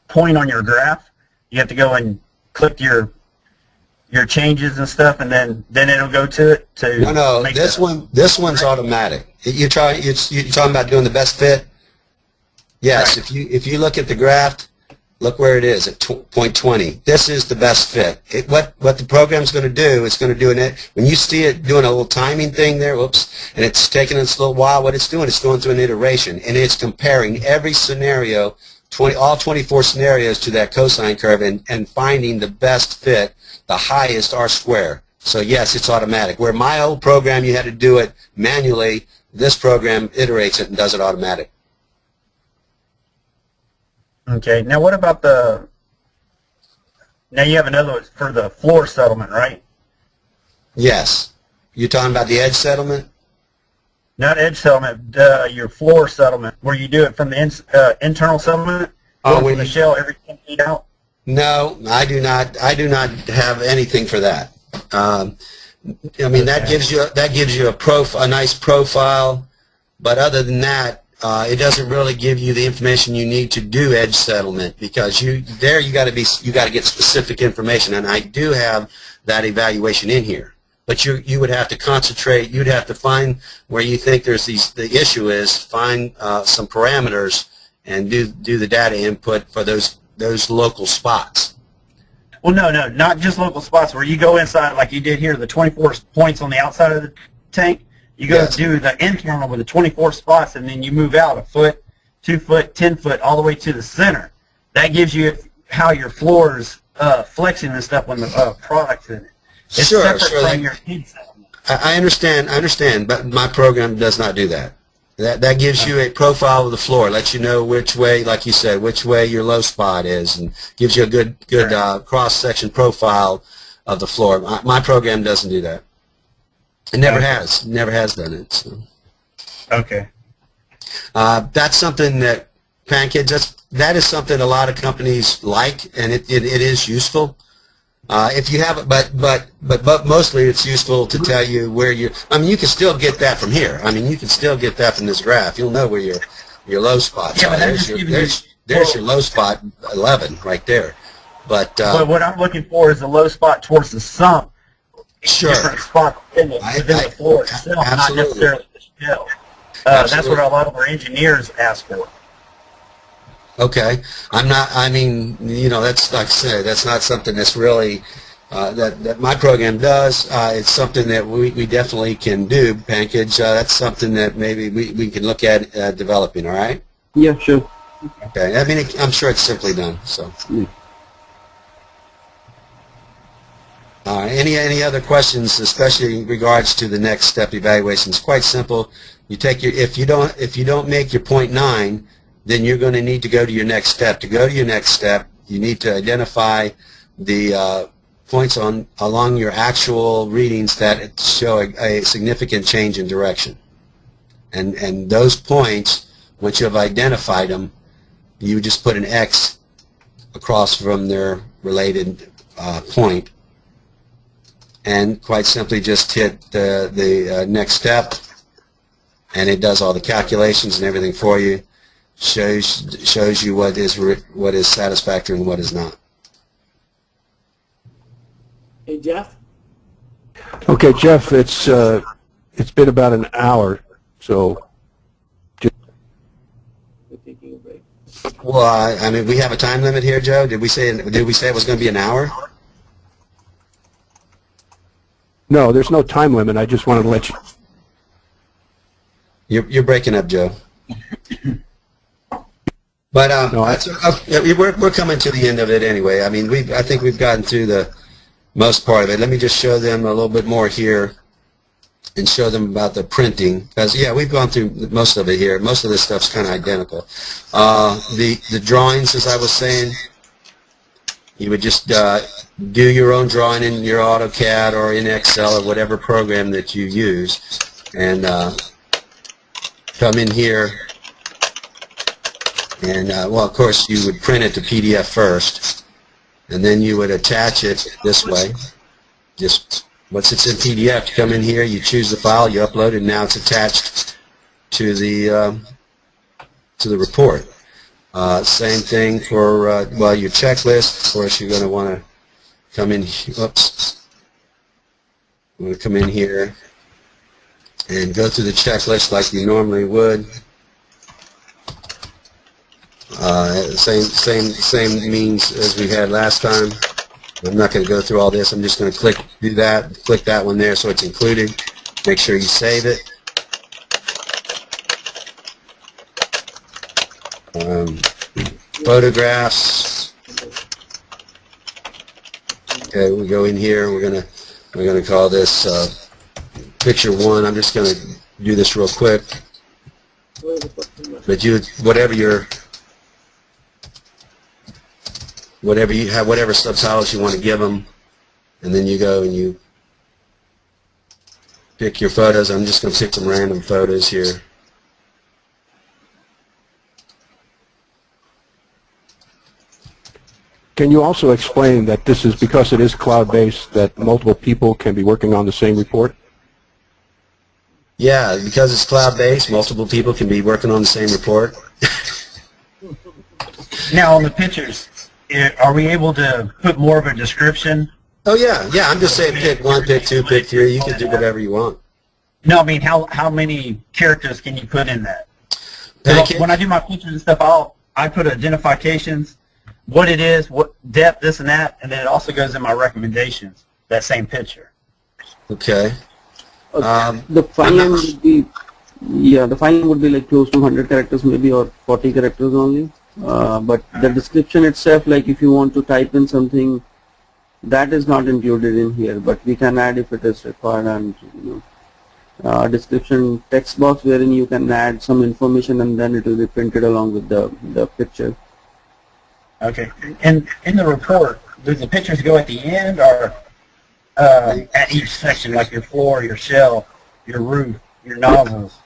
point on your graph. You have to go and click your changes and stuff, and then it'll go to it to. No, this one's automatic. You're talking about doing the best fit. Yes, right. If you look at the graph, look where it is at 0.20. This is the best fit. What the program's going to do, it's going to do when you see it doing a little timing thing there, whoops, and it's taking us a little while. What it's doing, it's going through an iteration, and it's comparing every scenario all 24 scenarios to that cosine curve and finding the best fit, the highest R-square. So yes, it's automatic. Where my old program, you had to do it manually, this program iterates it and does it automatic. Okay. Now what about now you have another one for the floor settlement, right? Yes. You're talking about the edge settlement? Not edge settlement, your floor settlement, where you do it from the internal settlement, Oh, from the shell every 10 feet out? No, I do not have anything for that. I mean, that gives you a nice profile, but other than that, it doesn't really give you the information you need to do edge settlement, because you got to get specific information, and I do have that evaluation in here. But you would have to concentrate. You'd have to find where you think the issue is. Find some parameters and do the data input for those local spots. Well, no, not just local spots where you go inside like you did here, the 24 points on the outside of the tank. You go do the internal with the 24 spots, and then you move out a foot, 2 foot, 10 foot, all the way to the center. That gives you how your floor is flexing and stuff when the product's in it. It's separate from your heat settlement. I understand, but my program does not do that. That gives you a profile of the floor, lets you know which way, like you said, which way your low spot is, and gives you a good cross-section profile of the floor. My program doesn't do that. It never has done it. So. Okay. That's something that Pancake, that is something a lot of companies like, and it is useful. If you have it, but mostly it's useful to tell you where you. I mean, you can still get that from here. I mean, you can still get that from this graph. You'll know where your low spots are. There's your low spot 11 right there. But what I'm looking for is the low spot towards the sump. Sure. Different spots within the floor itself, not necessarily the shell. That's what a lot of our engineers ask for. Okay, I mean, that's like I said, that's not something that's really that my program does. It's something that we definitely can do. Package. That's something that maybe we can look at developing. All right. Yeah, sure. Okay. I mean, I'm sure it's simply done. So. Any other questions, especially in regards to the next step evaluation? It's quite simple. You take if you don't make your 0.9, then you're going to need to go to your next step. To go to your next step, you need to identify the points along your actual readings that show a significant change in direction. And those points, once you have identified them, you just put an X across from their related point, and quite simply just hit the next step, and it does all the calculations and everything for you. Shows you what is satisfactory and what is not. Hey, Jeff? Okay, Jeff, it's been about an hour, so We're taking a break. Well, I mean, we have a time limit here, Joe. Did we say it was going to be an hour? no, there's no time limit. I just wanted to let you. You're breaking up, Joe. But No, we're coming to the end of it anyway. I mean, I think we've gotten through the most part of it. Let me just show them a little bit more here and show them about the printing, because we've gone through most of it here. Most of this stuff's kind of identical. The drawings, as I was saying, you would just do your own drawing in your AutoCAD or in Excel or whatever program that you use, and come in here. And, well, of course, you would print it to PDF first, and then you would attach it this way. Just once it's in PDF, you come in here, you choose the file, you upload it, and now it's attached to the report. Same thing for, your checklist. Of course, you're going to want to come in, oops, I'm going to come in here and go through the checklist like you normally would. Same means as we had last time. I'm not going to go through all this. I'm just going to click that one there so it's included. Make sure you save it. photographs. Okay, we go in here. We're gonna call this picture 1. I'm just gonna do this real quick. But you, whatever you have, whatever subtitles you want to give them, and then you go and you pick your photos. I'm just going to pick some random photos here. Can you also explain that this is because it is cloud-based, that multiple people can be working on the same report? Yeah, because it's cloud-based, multiple people can be working on the same report. Now on the pictures, are we able to put more of a description? Oh yeah, I'm just saying pick 1, pick 2, pick 3. You can do whatever you want. No, I mean how many characters can you put in that? Pancake? When I do my pictures and stuff, I put identifications, what it is, what depth, this and that, and then it also goes in my recommendations, that same picture. Okay. The file name would be, the file name would be like close to 100 characters maybe, or 40 characters only. But the description itself, like if you want to type in something, that is not included in here, but we can add if it is required. And description text box wherein you can add some information and then it will be printed along with the picture. Okay. And in the report, do the pictures go at the end or at each section, like your floor, your shelf, your roof, your nozzles?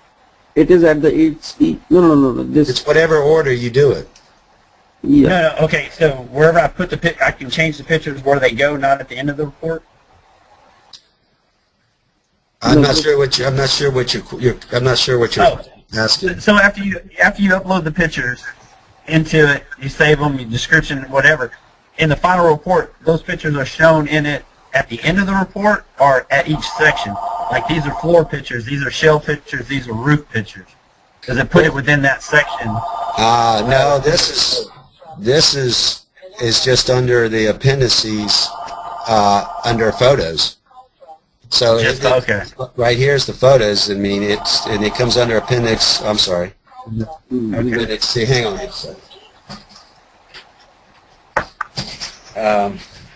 It is at the no. It's whatever order you do it. Yeah. No, okay. So wherever I put I can change the pictures where they go, not at the end of the report. I'm not sure what you're asking. So after you upload the pictures into it, you save them, your description, whatever. In the final report, those pictures are shown in it at the end of the report or at each section. Like these are floor pictures, these are shelf pictures, these are roof pictures. Does it put it within that section? No, this is just under the appendices under photos. So okay. Right here's the photos. I mean, it comes under appendix. I'm sorry. Okay. See, hang on.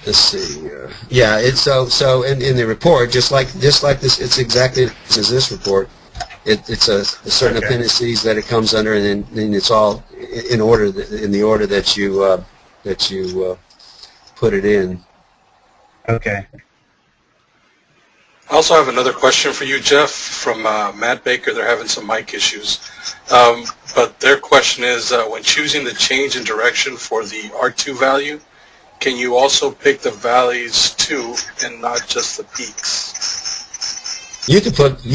Let's see. Yeah, it's so in the report, just like this, it's exactly as this report. It's a certain appendices that it comes under, and then it's all in order, in the order that you put it in. Okay. I also have another question for you, Jeff, from Matt Baker. They're having some mic issues. But their question is, when choosing the change in direction for the R2 value, can you also pick the valleys too and not just the peaks? You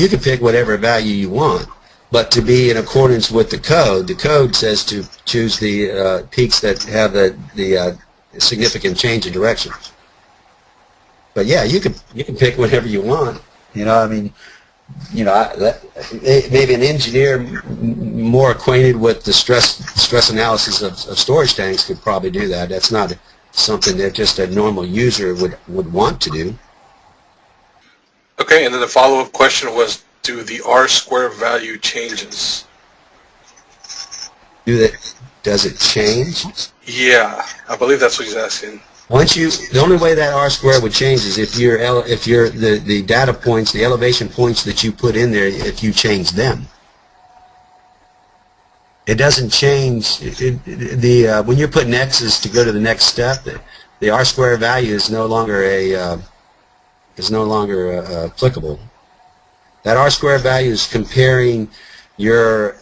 can pick whatever value you want, but to be in accordance with the code says to choose the peaks that have the significant change in direction. But yeah, you can pick whatever you want. I mean, maybe an engineer more acquainted with the stress analysis of storage tanks could probably do that. That's not something that just a normal user would want to do. Okay, and then the follow-up question was, do the R-square value changes? Does it change? Yeah, I believe that's what he's asking. The only way that R-square would change is if the data points, the elevation points that you put in there, if you change them. It doesn't change when you're putting X's to go to the next step. The R-square value is no longer applicable. That R-square value is comparing your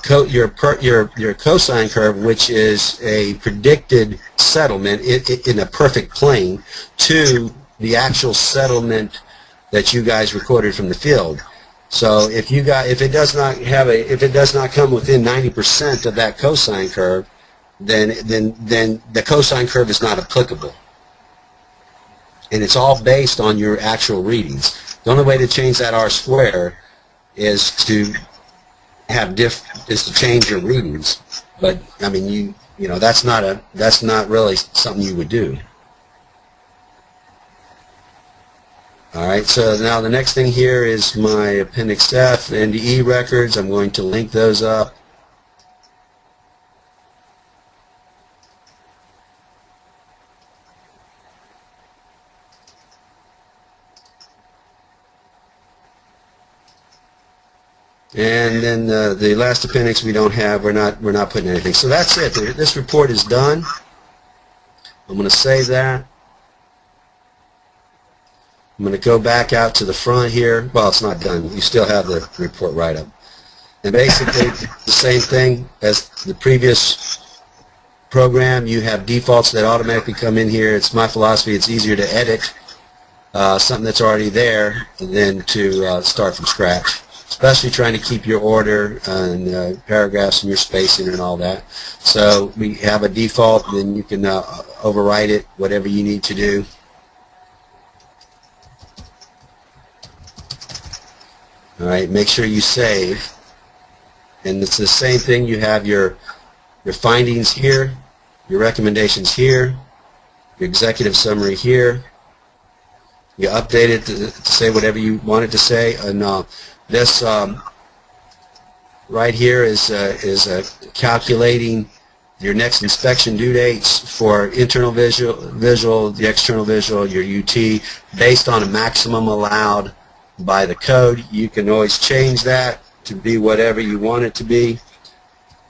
cosine curve, which is a predicted settlement in a perfect plane, to the actual settlement that you guys recorded from the field. So if it does not come within 90% of that cosine curve, then the cosine curve is not applicable. And it's all based on your actual readings. The only way to change that R square is to change your readings. But I mean, that's not really something you would do. All right, so now the next thing here is my Appendix F, NDE records. I'm going to link those up. And then the last appendix we don't have. We're not putting anything. So that's it. This report is done. I'm going to save that. I'm going to go back out to the front here. Well, it's not done. You still have the report write-up. And basically the same thing as the previous program. You have defaults that automatically come in here. It's my philosophy. It's easier to edit something that's already there than to start from scratch, especially trying to keep your order and paragraphs and your spacing and all that. So we have a default, then you can overwrite it, whatever you need to do. All right, make sure you save. And it's the same thing. You have your findings here, your recommendations here, your executive summary here. You update it to say whatever you want it to say. And this right here is calculating your next inspection due dates for internal visual, the external visual, your UT, based on a maximum allowed by the code. You can always change that to be whatever you want it to be.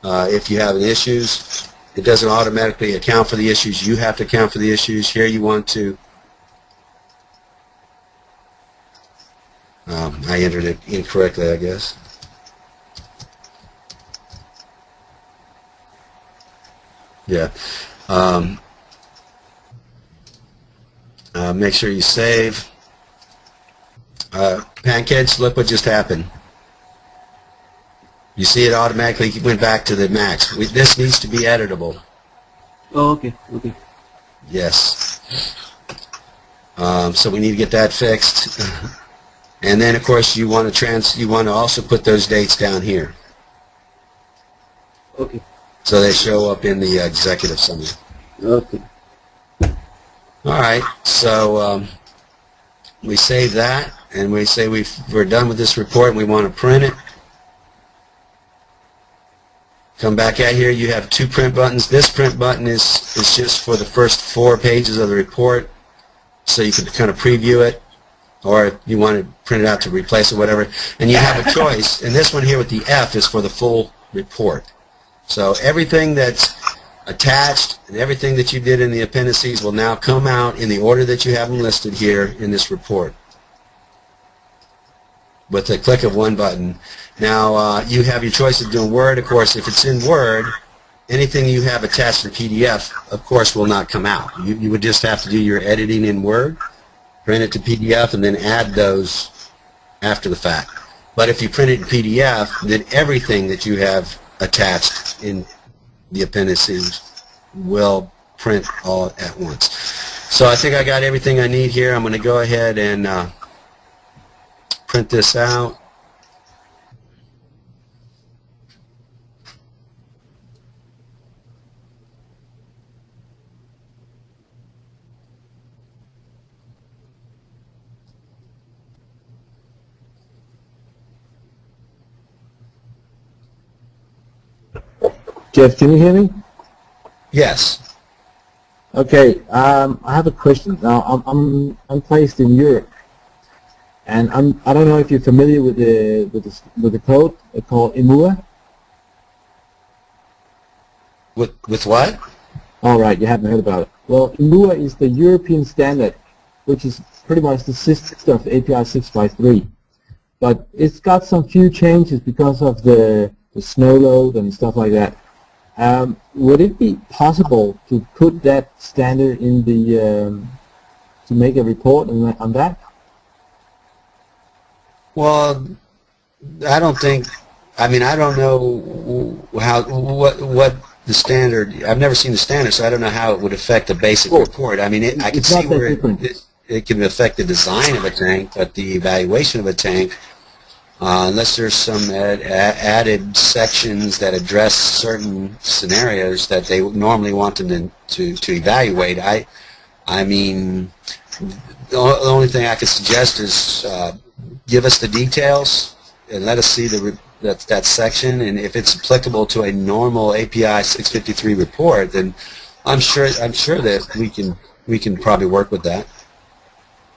If you have issues, it doesn't automatically account for the issues. You have to account for the issues. Here you want to. I entered it incorrectly, I guess. Yeah. Make sure you save. Pancakes, look what just happened. You see it automatically went back to the max. This needs to be editable. Oh, okay, okay. Yes. So we need to get that fixed. And then, of course, you want to also put those dates down here. Okay. So they show up in the executive summary. Okay. All right. So we save that, and we say we're done with this report, and we want to print it. Come back out here. You have two print buttons. This print button is just for the first 4 pages of the report, so you can kind of preview it, or if you want to print it out to replace it, whatever. And you have a choice. And this one here with the F is for the full report. So everything that's attached and everything that you did in the appendices will now come out in the order that you have them listed here in this report with the click of one button. Now you have your choice of doing Word. Of course, if it's in Word, anything you have attached in PDF, of course, will not come out. You would just have to do your editing in Word, print it to PDF, and then add those after the fact. But if you print it in PDF, then everything that you have attached in the appendices will print all at once. So I think I got everything I need here. I'm going to go ahead and print this out. Jeff, can you hear me? Yes. Okay, I have a question. Now, I'm placed in Europe, and I don't know if you're familiar with the code called EMUA. With what? All right, you haven't heard about it. Well, EMUA is the European standard, which is pretty much the sister of API 653, but it's got some few changes because of the snow load and stuff like that. Would it be possible to put that standard in the to make a report on that? Well, I don't think. I mean, I don't know what the standard. I've never seen the standard, so I don't know how it would affect a basic report. I mean, I can see where it can affect the design of a tank, but the evaluation of a tank, unless there's some added sections that address certain scenarios that they normally want them to evaluate, I mean, the only thing I could suggest is give us the details and let us see that section, and if it's applicable to a normal API 653 report, then I'm sure that we can probably work with that.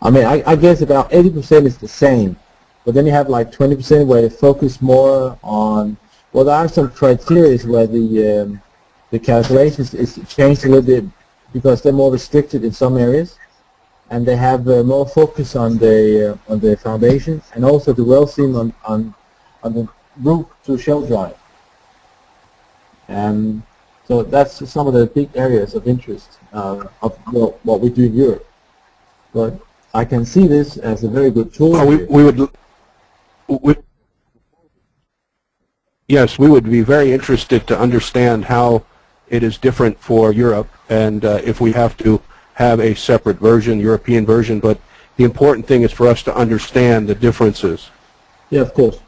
I mean, I guess about 80% is the same. But then you have like 20% where they focus more on, well, there are some criteria where the calculations is changed a little bit because they're more restricted in some areas, and they have more focus on the foundation and also the well seam on the roof to shell drive. So that's some of the big areas of interest of what we do in Europe. But I can see this as a very good tool. Yes, we would be very interested to understand how it is different for Europe, and if we have to have a separate version, European version, but the important thing is for us to understand the differences. Yeah, of course.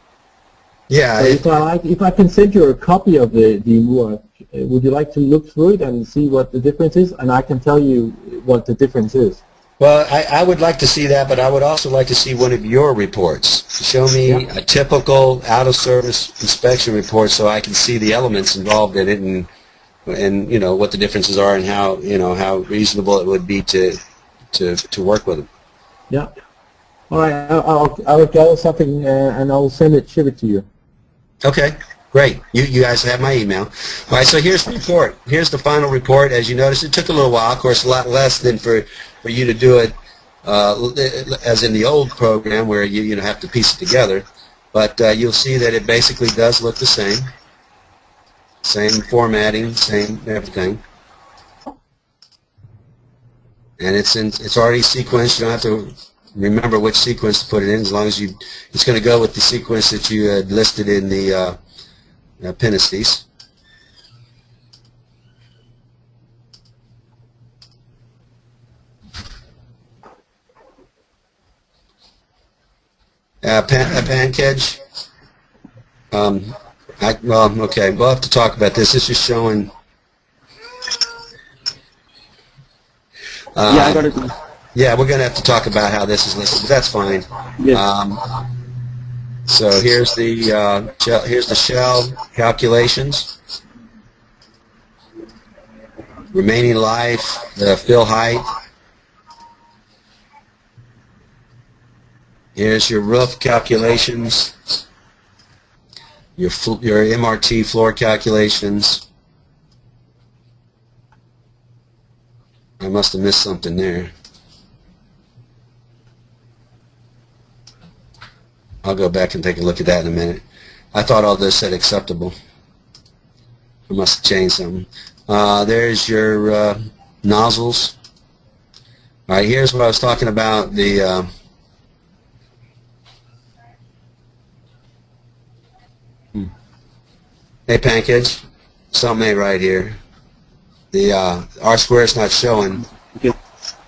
Yeah. So if I can send you a copy of the MUA, would you like to look through it and see what the difference is? And I can tell you what the difference is. Well, I would like to see that, but I would also like to see one of your reports. Show me a typical out-of-service inspection report so I can see the elements involved in it and you know what the differences are and how how reasonable it would be to work with them. Yeah. All right. I'll gather something and I'll ship it to you. Okay. Great. You guys have my email. All right, so here's the report. Here's the final report. As you notice, it took a little while, of course, a lot less than for you to do it as in the old program where you have to piece it together. But you'll see that it basically does look the same. Same formatting, same everything. And it's already sequenced. You don't have to remember which sequence to put it in as long as it's going to go with the sequence that you had listed in the appendices. Package. Well, okay, we'll have to talk about this. This is showing. Yeah, I got it. Yeah, we're going to have to talk about how this is listed, but that's fine. Yes. So here's the shell calculations, remaining life, the fill height. Here's your roof calculations, your MRT floor calculations. I must have missed something there. I'll go back and take a look at that in a minute. I thought all this said acceptable. I must have changed something. There's your nozzles. All right, here's what I was talking about. The hey, package, something ain't right here. The R square is not showing,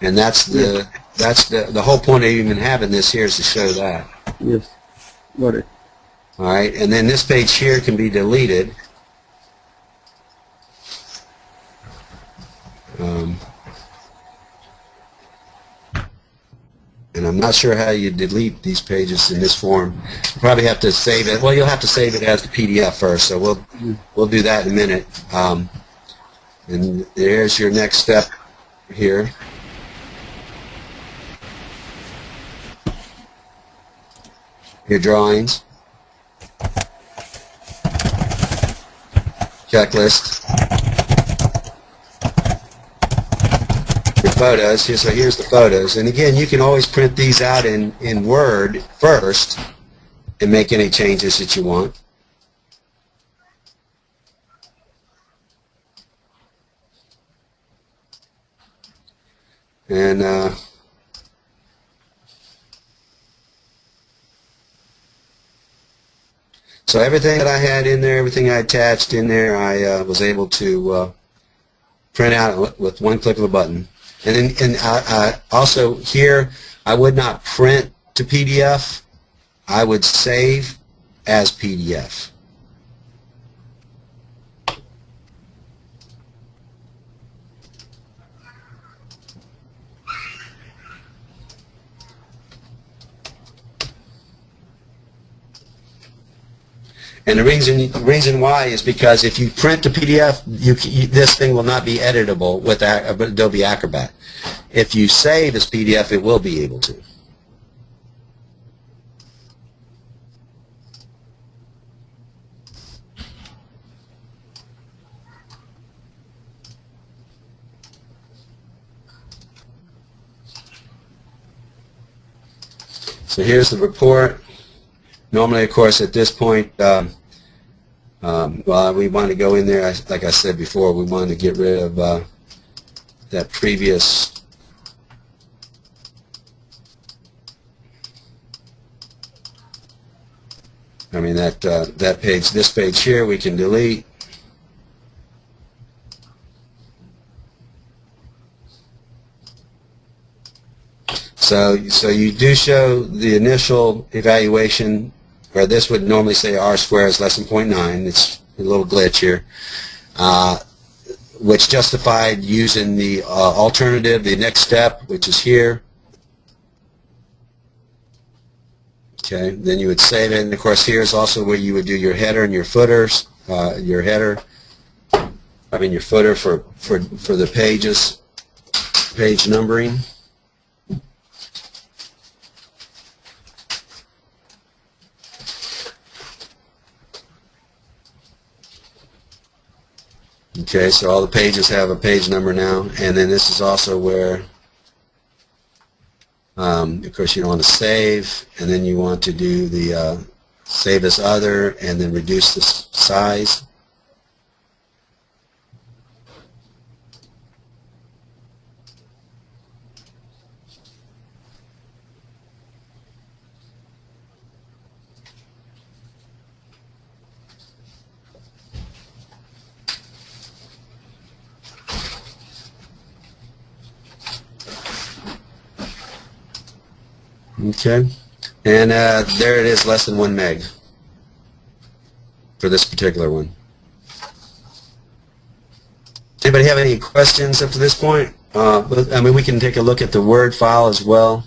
and that's the whole point of even having this here is to show that. Yes. Got it. All right, and then this page here can be deleted. And I'm not sure how you delete these pages in this form. You probably have to save it. Well, you'll have to save it as the PDF first, so we'll do that in a minute. And there's your next step here. Your drawings, checklist, your photos. So here's the photos. And again, you can always print these out in Word first and make any changes that you want. And so everything that I had in there, everything I attached in there, I was able to print out with one click of a button. And then, also here, I would not print to PDF. I would save as PDF. And the reason why is because if you print the PDF, this thing will not be editable with Adobe Acrobat. If you save as PDF, it will be able to. So here's the report. Normally, of course, at this point, well, we want to go in there, like I said before, we want to get rid of that previous that page, this page here, we can delete. So you do show the initial evaluation, or this would normally say R squared is less than 0.9. It's a little glitch here, which justified using the alternative, the next step, which is here. Okay, then you would save it, and of course here is also where you would do your header and your footers, your footer for the pages, page numbering. Okay, so all the pages have a page number now, and then this is also where of course, you want to save, and then you want to do the save as other, and then reduce the size. Okay, and there it is, less than 1 meg for this particular one. Anybody have any questions up to this point? I mean, we can take a look at the Word file as well.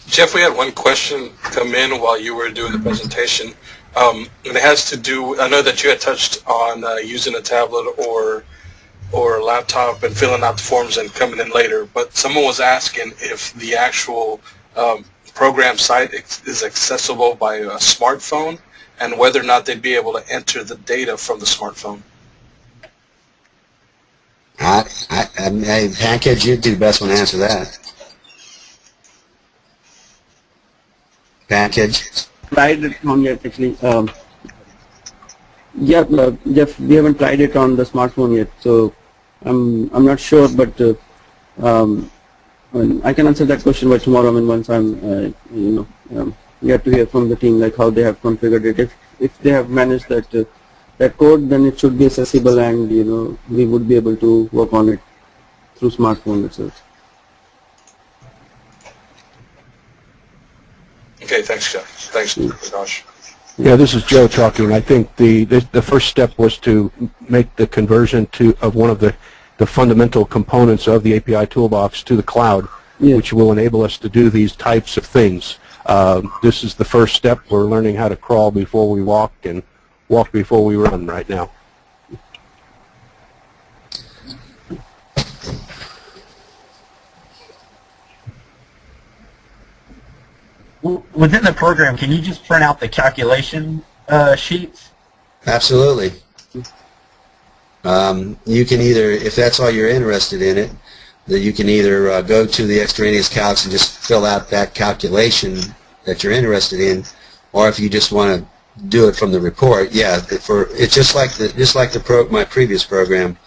Jeff, we had one question come in while you were doing the presentation. And it has to do, I know that you had touched on using a tablet or a laptop and filling out the forms and coming in later, but someone was asking if the actual program site is accessible by a smartphone and whether or not they'd be able to enter the data from the smartphone. Package, you'd do the best one to answer that. Package. Tried it on yet actually. Yeah, Jeff, we haven't tried it on the smartphone yet, so I'm not sure, but I can answer that question by tomorrow. I mean, once I'm get to hear from the team like how they have configured it. If they have managed that code, then it should be accessible, and we would be able to work on it through smartphone itself. Okay, thanks, Jeff. Thanks, Josh. Yeah, this is Joe talking. I think the first step was to make the conversion of one of the fundamental components of the API Toolbox to the cloud, which will enable us to do these types of things. This is the first step. We're learning how to crawl before we walk and walk before we run right now. Within the program, can you just print out the calculation sheets? Absolutely. You can either, if that's all you're interested in it, that you can either go to the extraneous calcs and just fill out that calculation that you're interested in, or if you just want to do it from the report, it's just like my previous program.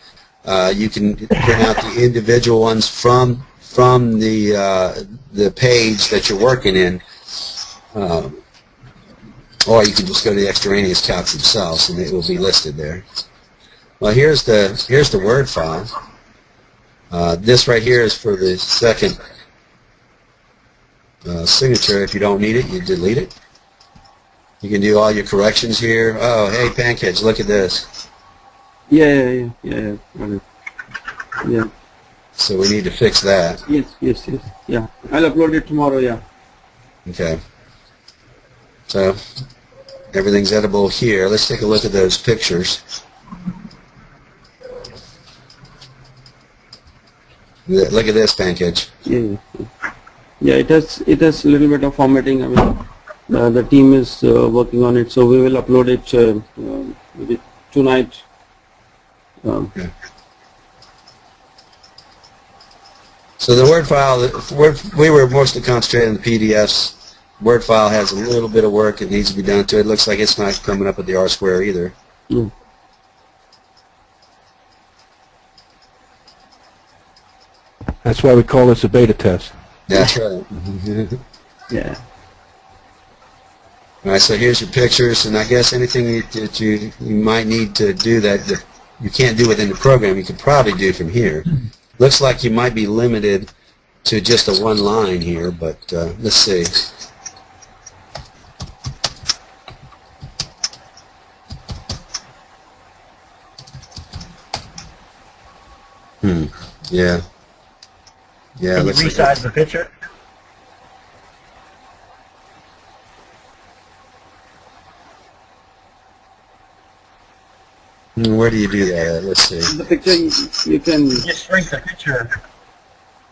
You can print out the individual ones from the page that you're working in, or you can just go to the extraneous calcs themselves, and it will be listed there. Well, here's the Word file. This right here is for the second signature. If you don't need it, you delete it. You can do all your corrections here. Oh, hey, Pancakes, look at this. Yeah. So we need to fix that. Yes. Yeah, I'll upload it tomorrow. Yeah. Okay. So everything's editable here. Let's take a look at those pictures. Look at this, Pancake. Yeah. It has a little bit of formatting. I mean, the team is working on it, so we will upload it maybe tonight. Okay. So the Word file, we were mostly concentrating on the PDFs. Word file has a little bit of work that needs to be done to it. It looks like it's not coming up with the R square either. Mm. That's why we call this a beta test. That's right. Yeah. All right, so here's your pictures, and I guess anything that you might need to do that you can't do within the program, you could probably do from here. Looks like you might be limited to just a one line here, but let's see. Yeah. Yeah. Can you Looks like resize the picture? where do you do that at? Let's see. The picture you can. Just shrink the picture.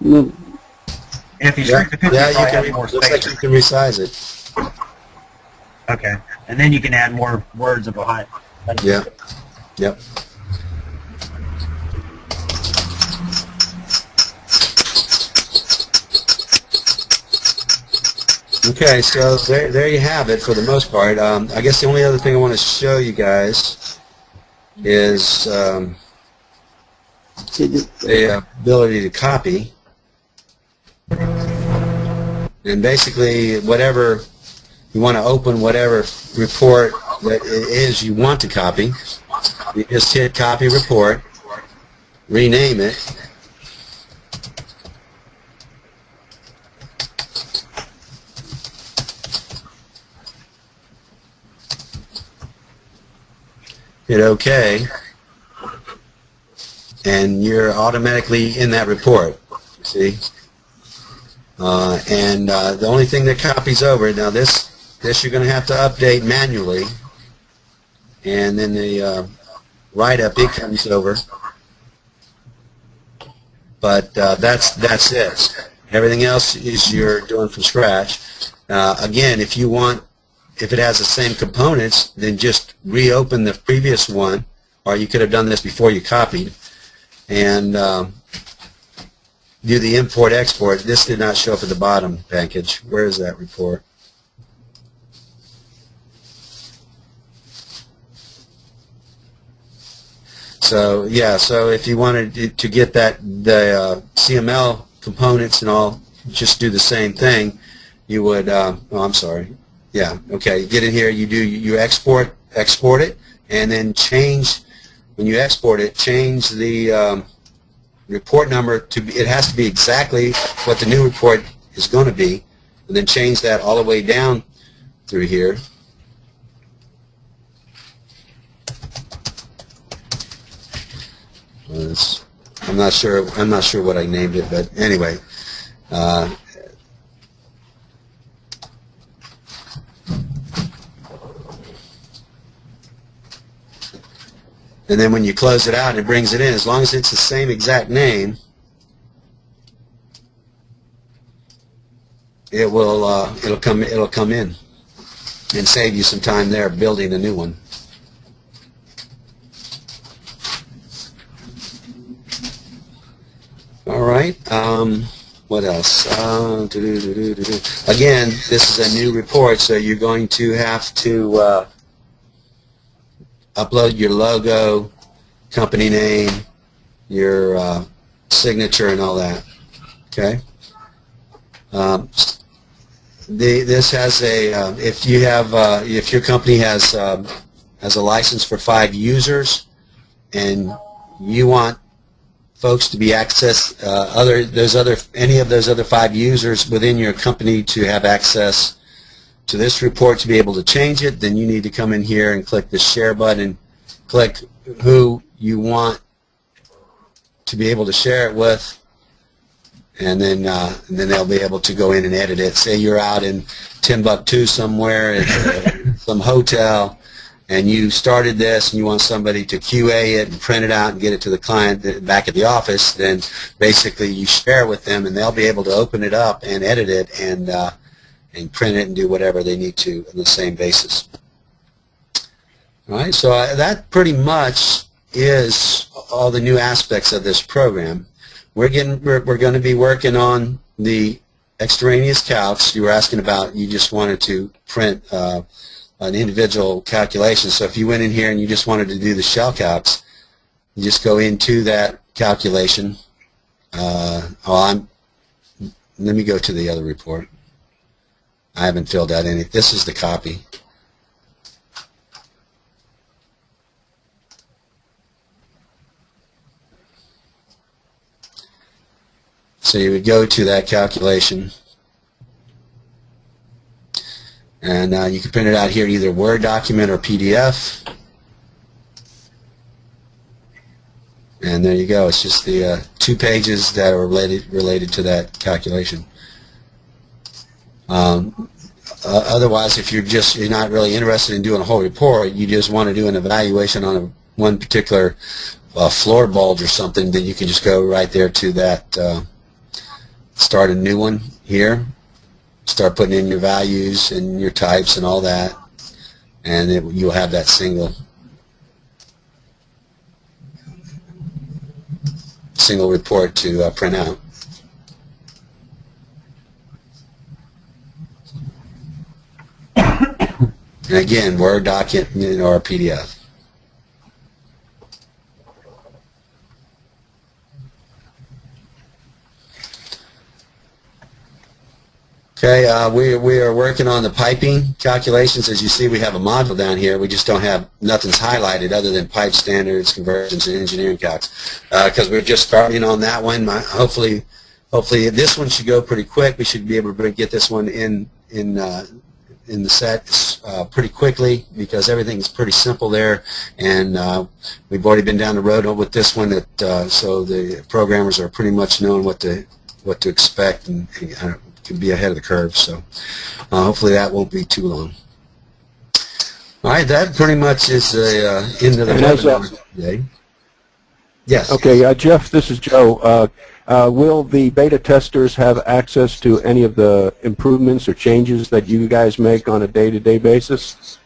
No, If you shrink the picture, Yeah, you you probably can. have more Looks like space. you can resize it. Okay. And then you can add more words behind. Yeah. Yep. Okay, so there you have it for the most part. I guess the only other thing I want to show you guys is the ability to copy. And basically, whatever you want to open, whatever report that it is you want to copy, you just hit copy report, rename it, hit OK, and you're automatically in that report. See? The only thing that copies over, now this you're going to have to update manually, and then the write-up, it comes over. But that's it. Everything else is you're doing from scratch. Again, if it has the same components, then just reopen the previous one, or you could have done this before you copied, and do the import-export. This did not show up at the bottom package. Where is that report? So yeah, so if you wanted to get the CML components and all, just do the same thing. You would. Oh, I'm sorry. Yeah. Okay. Get in here. You export it, and then change when you export it. Change the report number to be. It has to be exactly what the new report is going to be, and then change that all the way down through here. I'm not sure what I named it, but anyway. And then when you close it out, it brings it in. As long as it's the same exact name, it will it'll come in and save you some time there building a new one. All right. What else? Again, this is a new report, so you're going to have to upload your logo, company name, your signature, and all that. Okay. This has a if your company has a license for 5 users, and you want folks to be access any of those other 5 users within your company to have access to this report to be able to change it, then you need to come in here and click the share button, click who you want to be able to share it with, and then they'll be able to go in and edit it. Say you're out in Timbuktu somewhere at some hotel, and you started this and you want somebody to QA it and print it out and get it to the client back at the office, then basically you share with them and they'll be able to open it up and edit it and print it and do whatever they need to on the same basis. All right, so that pretty much is all the new aspects of this program. we're going to be working on the extraneous calcs. You were asking about, you just wanted to print an individual calculation. So if you went in here and you just wanted to do the shell calcs, you just go into that calculation. Let me go to the other report. I haven't filled out any. This is the copy. So you would go to that calculation, and you can print it out here, either Word document or PDF. And there you go. It's just the 2 pages that are related to that calculation. Otherwise, if you're not really interested in doing a whole report, you just want to do an evaluation on one particular floor bulge or something, then you can just go right there to that, start a new one here, start putting in your values and your types and all that, and you'll have that single report to print out. And again, Word document or PDF. Okay, we are working on the piping calculations. As you see, we have a module down here. We just don't have, nothing's highlighted other than pipe standards, conversions, and engineering calcs. Because we're just starting on that one. Hopefully this one should go pretty quick. We should be able to get this one in the set pretty quickly, because everything's pretty simple there, and we've already been down the road with this one, so the programmers are pretty much knowing what to expect and can be ahead of the curve. So hopefully that won't be too long. All right, that pretty much is the end of the webinar today. Yes. Okay, Jeff, this is Joe. Will the beta testers have access to any of the improvements or changes that you guys make on a day-to-day basis?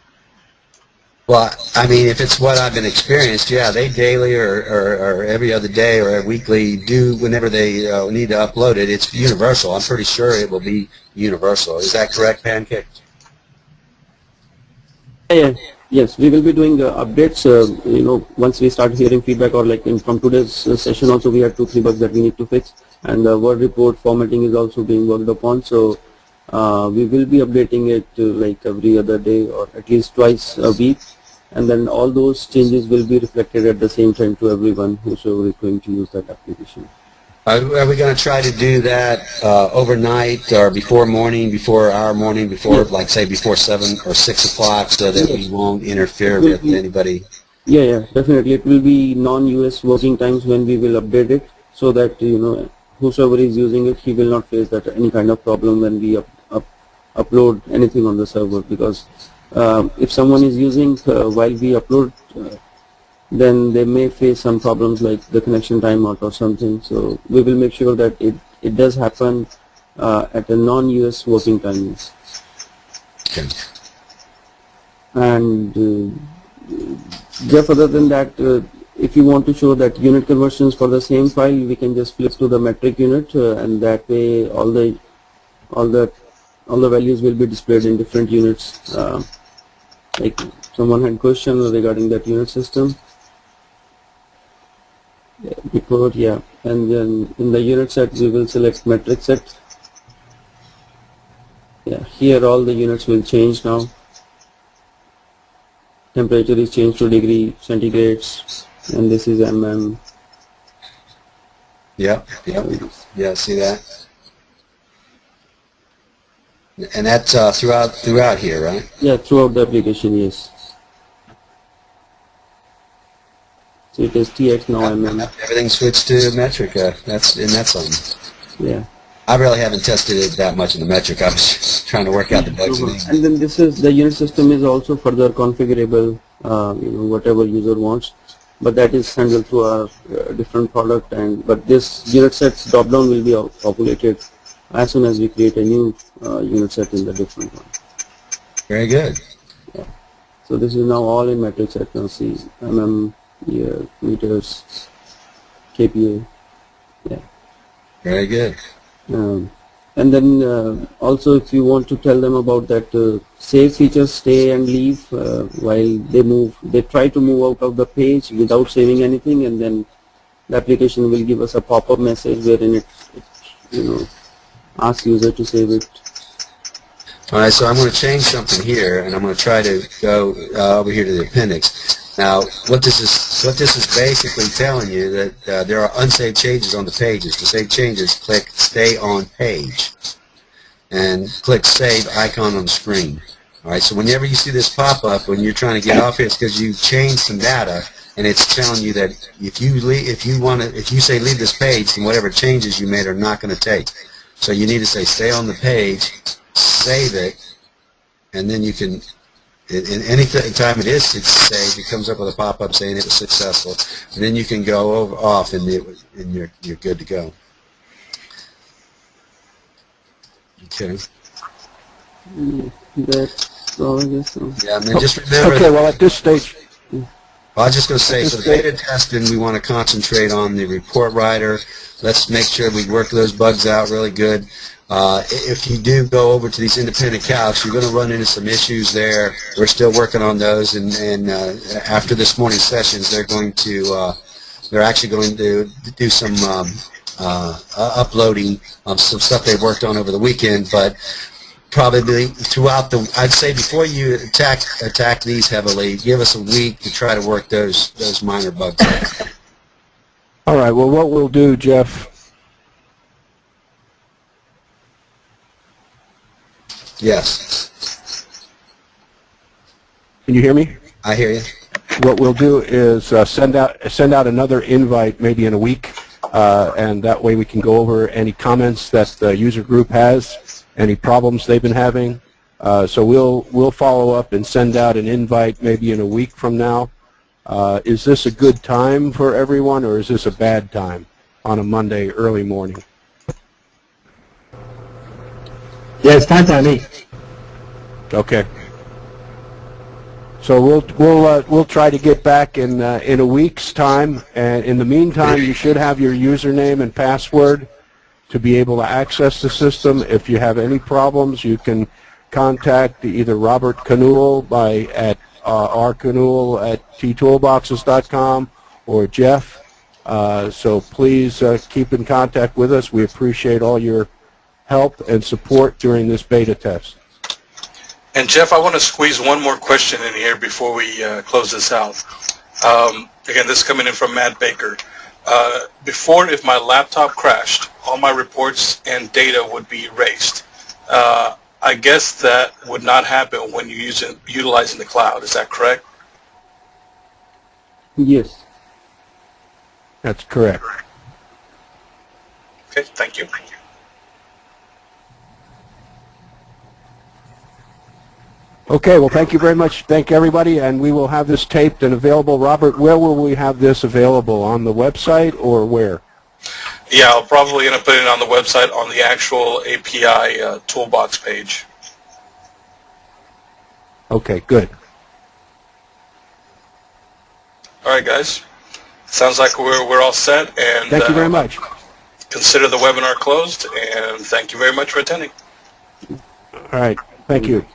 Well, I mean, if it's what I've been experienced, yeah, they daily or every other day or weekly do whenever they need to upload it. It's universal. I'm pretty sure it will be universal. Is that correct, Pancake? Yeah. Yes, we will be doing updates. Once we start hearing feedback, or like from today's session also, we had 2-3 bugs that we need to fix, and the Word report formatting is also being worked upon. So we will be updating it like every other day or at least twice a week, and then all those changes will be reflected at the same time to everyone whosoever is going to use that application. Are we going to try to do that overnight or before our morning, before, like say before 7 or 6 o'clock, so that we won't interfere with anybody? Yeah, definitely. It will be non-US working times when we will update it, so that whosoever is using it, he will not face that any kind of problem when we upload anything on the server. Because if someone is using while we upload, then they may face some problems like the connection timeout or something. So we will make sure that it does happen at a non-US working time. Okay. And Jeff, other than that, if you want to show that unit conversions for the same file, we can just flip to the metric unit, and that way all the values will be displayed in different units. Like someone had question regarding that unit system. Report, yeah, and then in the unit set we will select metric set. Yeah, here all the units will change now. Temperature is changed to degree centigrades, and this is mm. Yeah, see that? And that's throughout here, right? Yeah, throughout the application, yes. So it is TX now mm. Everything switched to metric. That's on. Yeah. I really haven't tested it that much in the metric. I was trying to work out the bugs. And then the unit system is also further configurable, whatever user wants, but that is handled through our different product. But this unit sets drop down will be populated as soon as we create a new unit set in the different one. Very good. Yeah. So this is now all in metric set. Now see mm, year, meters, KPA. Yeah. Very good. And then also if you want to tell them about that save feature, stay and leave while they try to move out of the page without saving anything, and then the application will give us a pop-up message wherein it asks user to save it. All right, so I'm going to change something here, and I'm going to try to go over here to the appendix. Now, what this is basically telling you that there are unsaved changes on the pages. To save changes, click Stay on Page, and click Save icon on the screen. All right, so whenever you see this pop up when you're trying to get off here, it's because you changed some data, and it's telling you that if you say leave this page, then whatever changes you made are not going to take. So you need to say Stay on the page, save it, and then you can. In any time it is saved, it comes up with a pop-up saying it was successful, and then you can go off, and you're good to go. Okay. That's all I guess. Yeah, and then just remember. Okay, well at this stage. Well, I was just going to say, for the beta testing, we want to concentrate on the report writer. Let's make sure we work those bugs out really good. If you do go over to these independent calcs, you're going to run into some issues there. We're still working on those, and after this morning's sessions, they're actually going to do some uploading some stuff they've worked on over the weekend, but probably throughout I'd say before you attack these heavily, give us a week to try to work those minor bugs out. All right, well what we'll do, Jeff, Yes. can you hear me? I hear you. What we'll do is send out another invite maybe in a week, and that way we can go over any comments that the user group has, any problems they've been having. So we'll follow up and send out an invite maybe in a week from now. Is this a good time for everyone, or is this a bad time on a Monday early morning? Yeah, it's fine by me. Okay. So we'll try to get back in a week's time, and in the meantime, you should have your username and password to be able to access the system. If you have any problems, you can contact either Robert Canule at rcanule@ttoolboxes.com or Jeff. So please keep in contact with us. We appreciate all your help and support during this beta test. And Jeff, I want to squeeze one more question in here before we close this out. Again, this is coming in from Matt Baker. Before, if my laptop crashed, all my reports and data would be erased. I guess that would not happen when you're utilizing the cloud. Is that correct? Yes. That's correct. Okay, thank you. Okay, well, thank you very much. Thank everybody, and we will have this taped and available. Robert, where will we have this available? On the website or where? Yeah, I'll probably end up putting it on the website on the actual API Toolbox page. Okay, good. All right, guys. Sounds like we're all set, and Thank you very much. consider the webinar closed, and thank you very much for attending. All right, thank you.